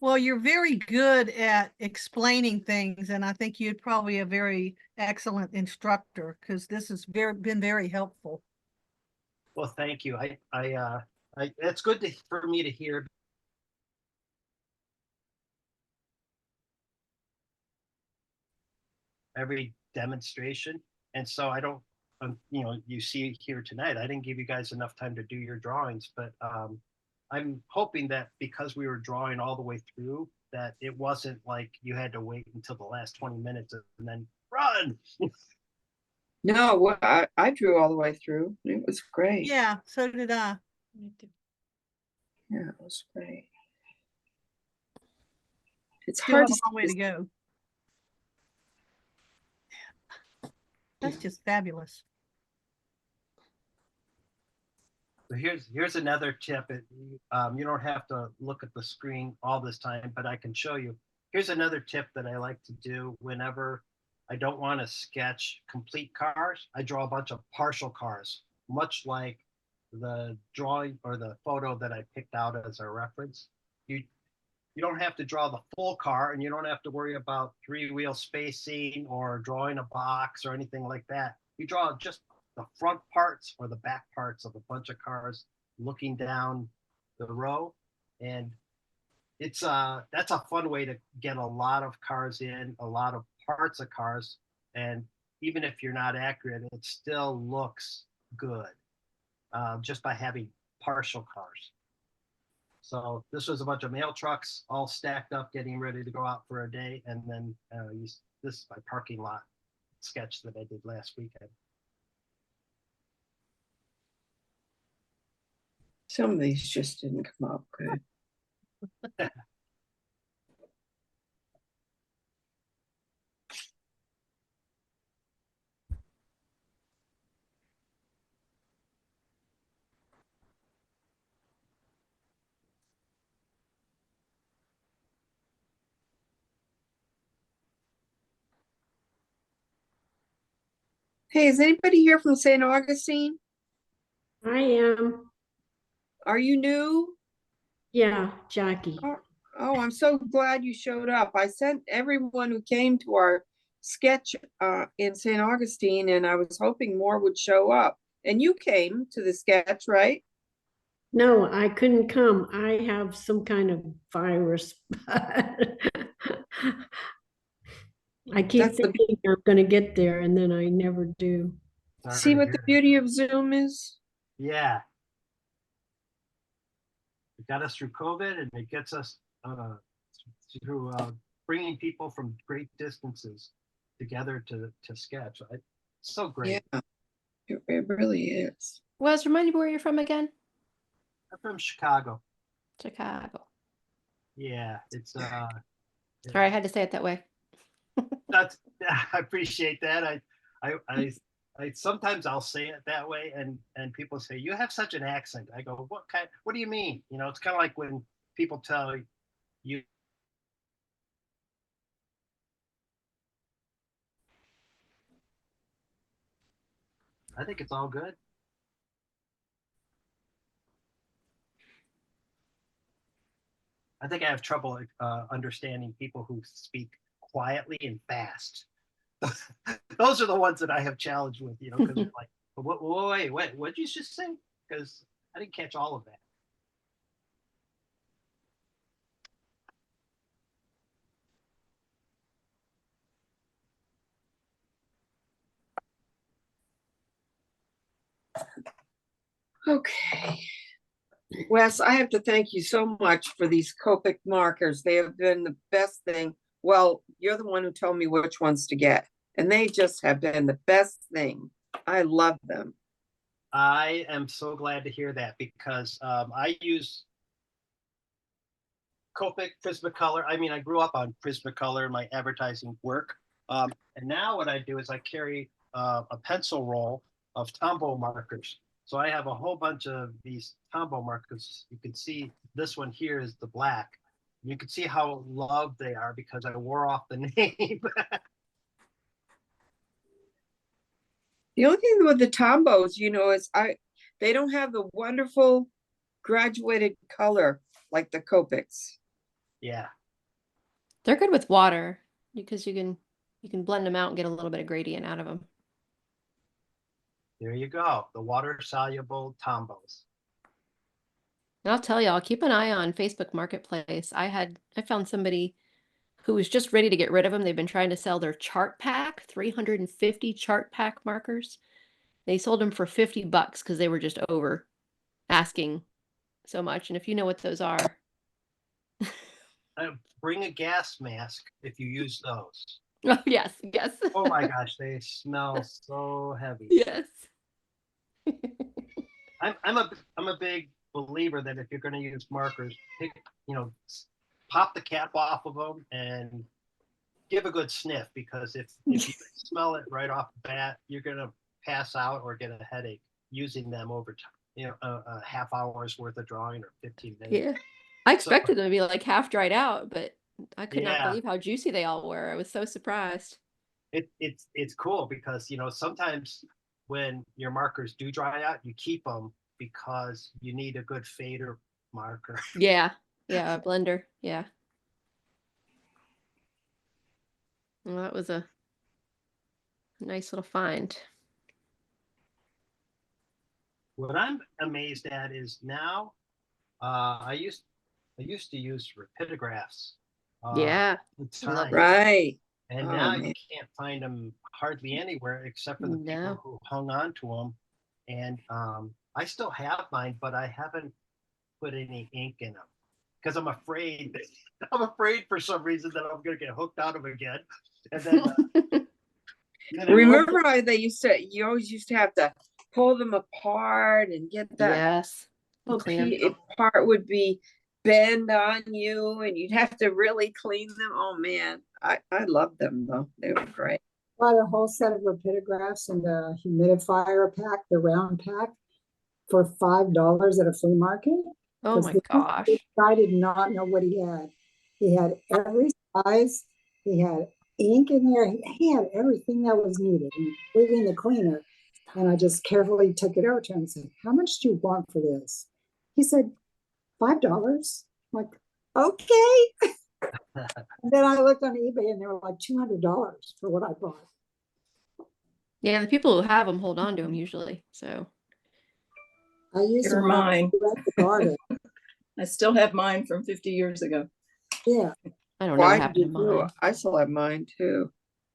Well, you're very good at explaining things, and I think you'd probably a very excellent instructor, because this has been very helpful. Well, thank you. It's good for me to hear. Every demonstration, And so I don't, you know, you see here tonight, I didn't give you guys enough time to do your drawings, but I'm hoping that because we were drawing all the way through, that it wasn't like you had to wait until the last 20 minutes and then run. No, I drew all the way through. It was great. Yeah, so did I. Yeah, it was great. It's Still hard have to a long way to see. go. That's just fabulous. So here's another tip. You don't have to look at the screen all this time, but I can show you. Here's another tip that I like to do whenever I don't want to sketch complete cars. I draw a bunch of partial cars, much like the drawing or the photo that I picked out as a reference. You don't have to draw the full car, and you don't have to worry about three-wheel spacing or drawing a box or anything like that. You draw just the front parts or the back parts of a bunch of cars looking down the row, and it's that's a fun way to get a lot of cars in, a lot of parts of cars, and even if you're not accurate, it still looks good just by having partial cars. So this was a bunch of mail trucks all stacked up, getting ready to go out for a day, and then this is my parking lot sketch that I did last weekend. Some of these just didn't come out good. Hey, is anybody here from St. Augustine? I am, Are you new? yeah, Jackie. Oh, I'm so glad you showed up. I sent everyone who came to our sketch in St. Augustine, and I was hoping more would show up. And you came to the sketch, right? No, I couldn't come. I have some kind of virus. I keep That's the thinking I'm gonna get there and then I never do. Sorry see to what the hear that. beauty of Zoom is? Yeah, it got us through COVID, and it gets us through bringing people from great distances together to sketch. It's so great. Yeah, it really is. Wes, remind me where you're from again? I'm from Chicago. Chicago. Yeah, it's Sorry, I had to say it that way. that's I appreciate that. I sometimes I'll say it that way, and people say you have such an accent. I go, what do you mean? You know, it's kind of like when people tell you. I think it's all good. I think I have trouble understanding people who speak quietly and fast. Those are the ones that I have challenge with, you know, because they're like, wait, what did you just say? Because I didn't catch all of that. Okay. Wes, I have to thank you so much for these Copic markers. They have been the best thing. Well, you're the one who told me which ones to get, and they just have been the best thing. I love them. I am so glad to hear that, because I use Copic Prismacolor. I mean, I grew up on Prismacolor in my advertising work. And now what I do is I carry a pencil roll of Tombow markers. So I have a whole bunch of these Tombow markers. You can see this one here is the black. You can see how loved they are because I wore off the name. The only thing with the Tombows, you know, is they don't have the wonderful graduated color like the Copics. Yeah. They're good with water because you can blend them out and get a little bit of gradient out of them. There you go. The water soluble Tombows. And I'll tell you, I'll keep an eye on Facebook Marketplace. I found somebody who was just ready to get rid of them. They've been trying to sell their chart pack, 350 chart pack markers. They sold them for $50 because they were just over asking so much. And if you know what those are. Bring a gas mask if you use those. Oh, yes, yes. Oh my gosh, they smell so heavy. Yes. I'm a big believer that if you're going to use markers, pop the cap off of them and give a good sniff, because if you smell it right off the bat, you're going to pass out or get a headache using them over time. A half hour's worth of drawing or 15 minutes. Yeah. I expected them to be like half dried out, but I could not Yeah. believe how juicy they all were. I was so surprised. It's cool because sometimes when your markers do dry out, you keep them because you need a good fader marker. Yeah. Yeah, a blender. Yeah. Well, that was a nice little find. What I'm amazed at is now, I used to use rapidograpphs. Yeah. all the time. Right. And Oh, now man. you can't find them hardly anywhere except for the No. people who hung on to them. And I still have mine, but I haven't put any ink in them because I'm afraid. I'm afraid for some reason that I'm going to get hooked on them again. And then Remember how you always used to have to pull them apart and get that Yes. little Clean 'em. part would be bend on you and you'd have to really clean them. Oh man, I loved them though. They were great. Bought a whole set of rapidographs and a humidifier pack, the round pack, for $5 at a flea market. Oh my gosh. This guy did not know what he had. He had every size. He had ink in there. He had everything that was needed, including the cleaner. And I just carefully took it over to him and said, "How much do you want for this?" He said, $5. I'm like, okay. And then I looked on eBay and they were like $200 for what I bought. Yeah, the people who have them hold on to them usually. So I used They're them when I mine. was at the garden. I still have mine from 50 years ago, Yeah. I don't know Why what happened to mine. I still have mine too.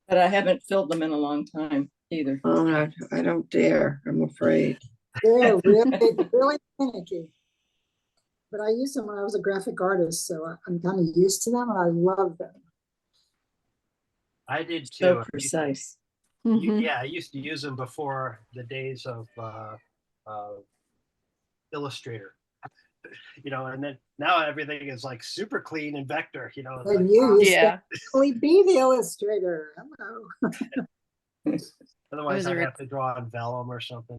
but I haven't filled them in a long time either. Oh no, I don't dare. I'm afraid. They're really finicky. But I used them when I was a graphic artist, so I'm kind of used to them and I love them. I did too. So precise. Mhm. Yeah, I used to use them before the days of Illustrator. And then now everything is like super clean in vector. It's And like, you used Yeah. to actually be the illustrator. Hello. otherwise was a I'd re- have to draw on vellum or something.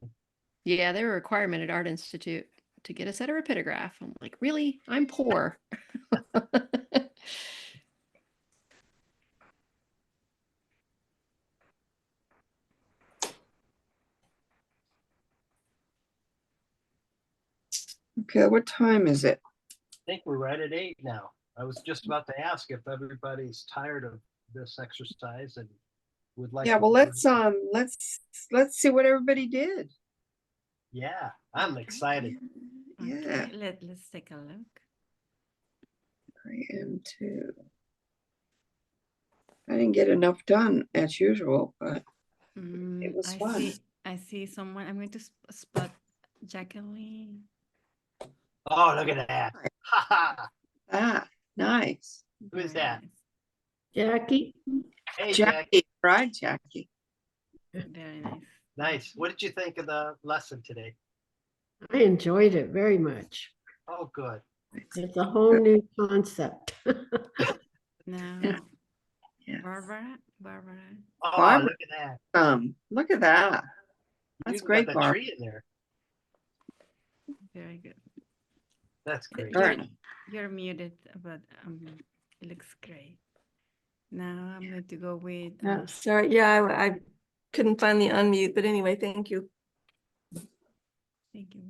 Yeah, they were a requirement at Art Institute to get us at a rapidograph. I'm like, really? I'm poor. Okay, what time is it? I think we're right at 8 now. I was just about to ask if everybody's tired of this exercise and would like. Yeah, to well, do- let's see what everybody did. Yeah, I'm excited. Yeah, Let's take a look. I am too. I didn't get enough done as usual, but it was fun. I see someone. I'm going to spot Jacqueline. Oh, look at that. Ah, nice. Who is Very that? nice. Jackie, Hey, Jack. Jackie, right, Jackie? Very nice. Nice. What did you think of the lesson today? I enjoyed it very much. Oh, good. It's a whole new concept. Now, Yes. Barbara. Oh, Barbara. look at that. Look at that. That's You got great, the Barb. tree in there. Very good. That's great. All right. You're muted, but it looks great. Now I'm going to go with. Sorry, yeah, I couldn't find the unmute, but anyway, thank you. Thank you.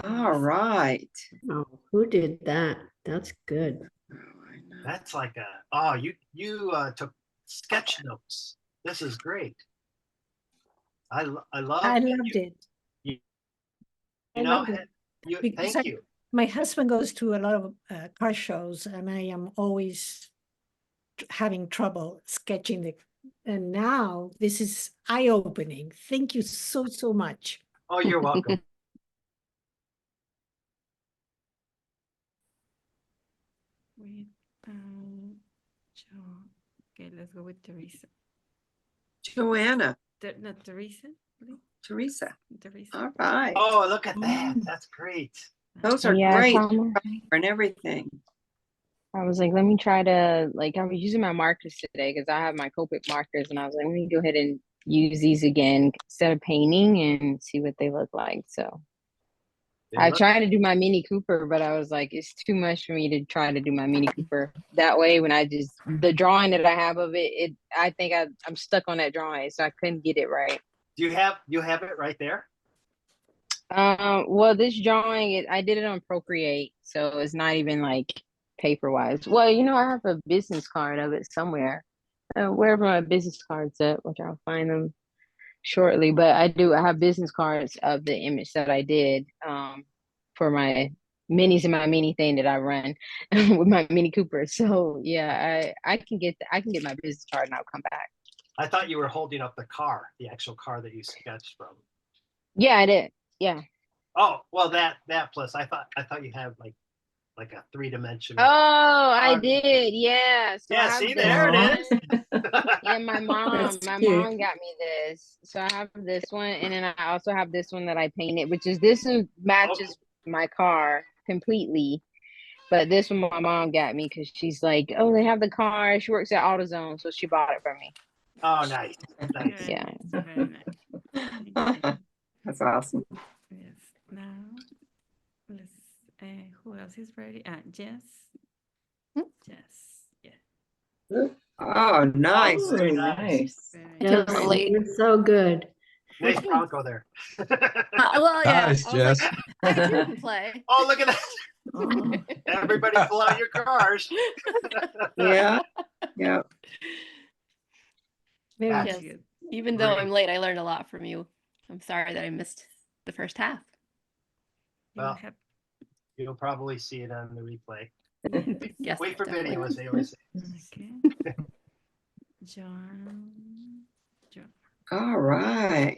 All right. Oh, who did that? That's good. Oh, I know. That's like you took sketch notes. This is great. I love. I loved it. You I know, loved it. you, Because thank you. My husband goes to a lot of car shows, and I am always having trouble sketching and now this is eye-opening. Thank you so, so much. Oh, you're welcome. With okay, let's go with Teresa. Joanna, Not Teresa, please. Teresa. Teresa. All right. Oh, look at that. That's great. Those are Yeah, great Tom, and everything. I was like, let me try to, like, I was using my markers today because I have my Copic markers, and I was like, let me go ahead and use these again instead of painting and see what they look like. So I tried to do my Mini Cooper, but I was like, it's too much for me to try to do my Mini Cooper that way. When the drawing that I have of it, I think I'm stuck on that drawing, so I couldn't get it right. Do you have it right there? Well, this drawing, I did it on Procreate, so it's not even like paper wise. Well, I have a business card of it somewhere, wherever my business card's at, which I'll find them shortly. But I have business cards of the image that I did for my minis and my mini thing that I run with my Mini Cooper. So yeah, I can get my business card and I'll come back. I thought you were holding up the actual car that you sketched from. Yeah, I did. Yeah. Oh, well, that plus I thought you had like a 3-dimensional. Oh, I did. Yeah. So yeah, see, there it is. Yeah, my mom That's got cute. me this. So I have this one, and then I also have this one that I painted, this one matches my car completely. But this one my mom got me because she's like, oh, they have the car. She works at AutoZone, so she bought it for me. Oh, nice. Nice. Yeah. Very nice. That's awesome. Yes. Now, let's. Who else is ready? Jess. Jess. Yeah. Oh, nice. Very Ooh, nice. nice. Yes, Too late. it's so good. Nice Bronco there. Well, yeah. Nice, I was like, Jess. I too can play. Oh, look at that. Oh, Everybody pull out your cars. Yeah. Yeah. Very That's good. Yes. Even though great. I'm late, I learned a lot from you. I'm sorry that I missed the first half. Well, you'll probably see it on the replay. Yes. Wait for definitely. video, as they always say. Okay. John. All right.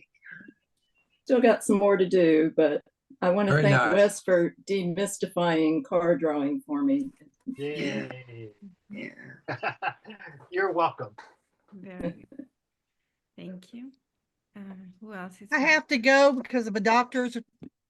still got some more to do, but I want to Very thank nice. Wes for demystifying car drawing for me. Yay. Yeah. You're welcome. Very good. Thank you. Who else is I here? have to go because of a doctor's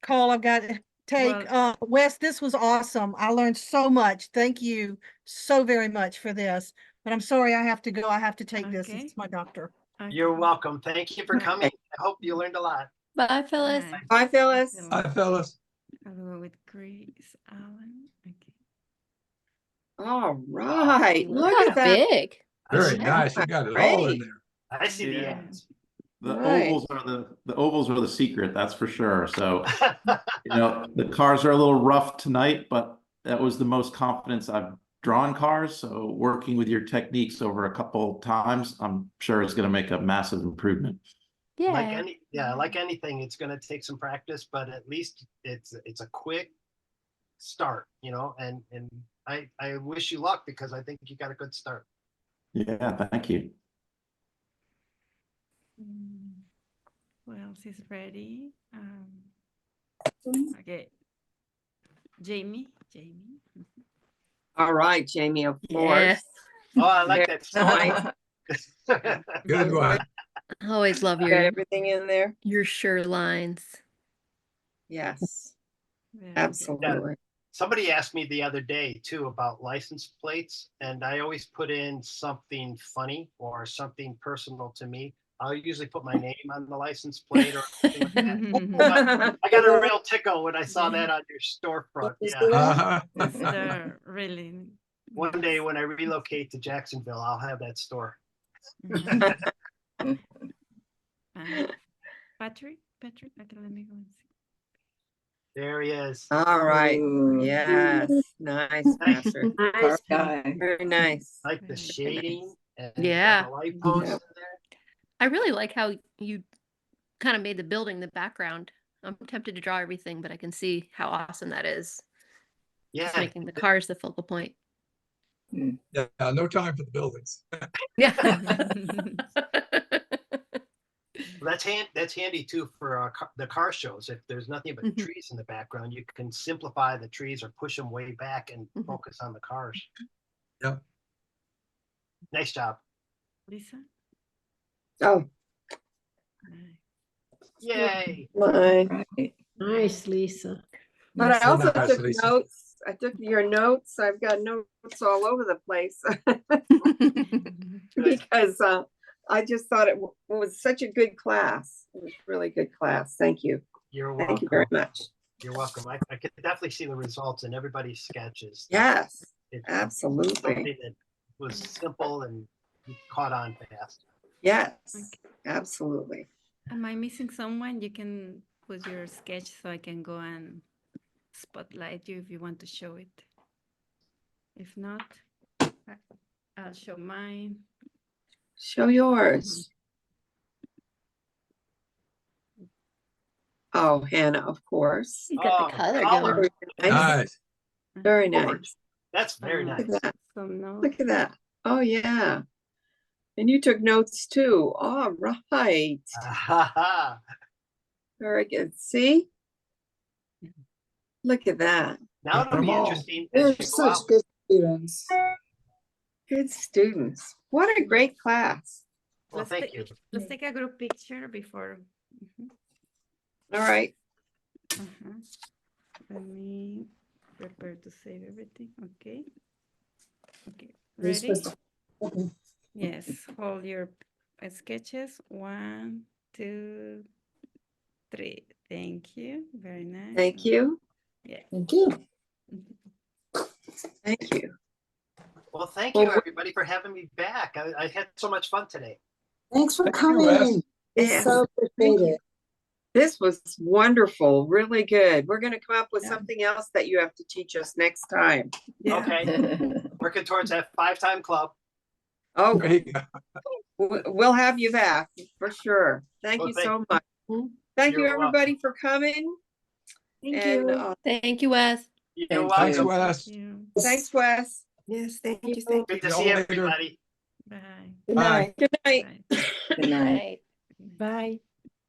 call I've got to take. Wes, this was awesome. I learned so much. Thank you so very much for this. But I'm sorry I have to go. I have to take this. Okay. It's my doctor. You're welcome. Thank you for coming. I hope you learned a lot. Bye, Phyllis. Bye, Phyllis. Hi, Phyllis. I'll go with Chris Allen. Okay. All right. Look Look how at that. big. Very nice. You got it all in Great. there. I see the Yeah. ads. The Right. ovals are the secret, that's for sure. So, the cars are a little rough tonight, but that was the most confidence I've drawn cars. So working with your techniques over a couple times, I'm sure it's going to make a massive improvement. Yeah. Like anything, it's going to take some practice, but at least it's a quick start, and I wish you luck because I think you got a good start. Yeah, thank you. Who else is ready? Okay. Jamie. All right, Jamie, of course. Yes. Oh, I like Very that. nice. Good one. I always love Got your everything in there? sure lines. Yes, Very good. absolutely. Somebody asked me the other day too about license plates, and I always put in something funny or something personal to me. I'll usually put my name on the license plate or something like that. I got a real tickle when I saw that on your storefront. Yeah. It's the really One day when I relocate to Jacksonville, I'll have that store. Patrick, okay, let me go and see. There he is. All right. Ooh. Yes. Nice, Patrick. Nice guy. Very nice. Like the shading and Yeah. the light posts in there. I really like how you kind of made the building the background. I'm tempted to draw everything, but I can see how awesome that is. Just Yeah, making the cars the focal point. Yeah, no time for the buildings. Yeah. that's handy too for the car shows. If there's nothing but Mhm. trees in the background, you can simplify the trees or push them way back and Mhm. focus on the cars. Yep. Nice job. Lisa? Oh, Right. Yay. mine. Right. Nice, Lisa. But I So also nice, took Lisa. notes. I took your notes. I've got notes all over the place because I just thought it was such a good class. It was really good class. Thank you. You're Thank welcome. you very much. You're welcome. I could definitely see the results in everybody's sketches. Yes, It's absolutely. something that was simple and you caught on fast. Yes, Okay. absolutely. Am I missing someone? You can put your sketch so I can go and spotlight you if you want to show it. If not, I'll show mine. Show yours. Oh, Hannah, of course. He's got the color going. Very nice. Nice. Very Forward. nice. That's very Uh, nice. Look at that. Some notes. Look at that. Oh, yeah. And you took notes too. All right. Very good. See? Look at that. Now it'll Got 'em be all. interesting They're as you go such out. good students. Good students. What a great class. Well, thank you. Let's take a group picture before. Mhm. All right. Uh-huh. Let me prepare to save everything. Okay. Okay. You're Ready? supposed to- okay. Yes. Hold your sketches. 1, 2, 3. Thank you. Very nice. Thank you. Yeah. Thank you. Thank you. Well, thank Well, you everybody for having me back. I had so much fun today. Thanks for Thank you, Wes. coming. We Yes, so thank appreciate you. it. This was wonderful. Really good. We're going to come up with Yeah. something else that you have to teach us next time. Yeah. Okay. Working towards that 5-time club. Oh, There you go. we'll have you back for sure. Thank Well, you thank so much. Thank you, You're welcome. everybody, for coming. Thank And you. Thank you, Wes. You're Thank Thanks, welcome. Wes. Thank you. thanks, Wes. Yes, thank you. Thank Good to See see y'all later. everybody. Bye. Good Bye. night. Good night. Bye. Good night. Right. Bye.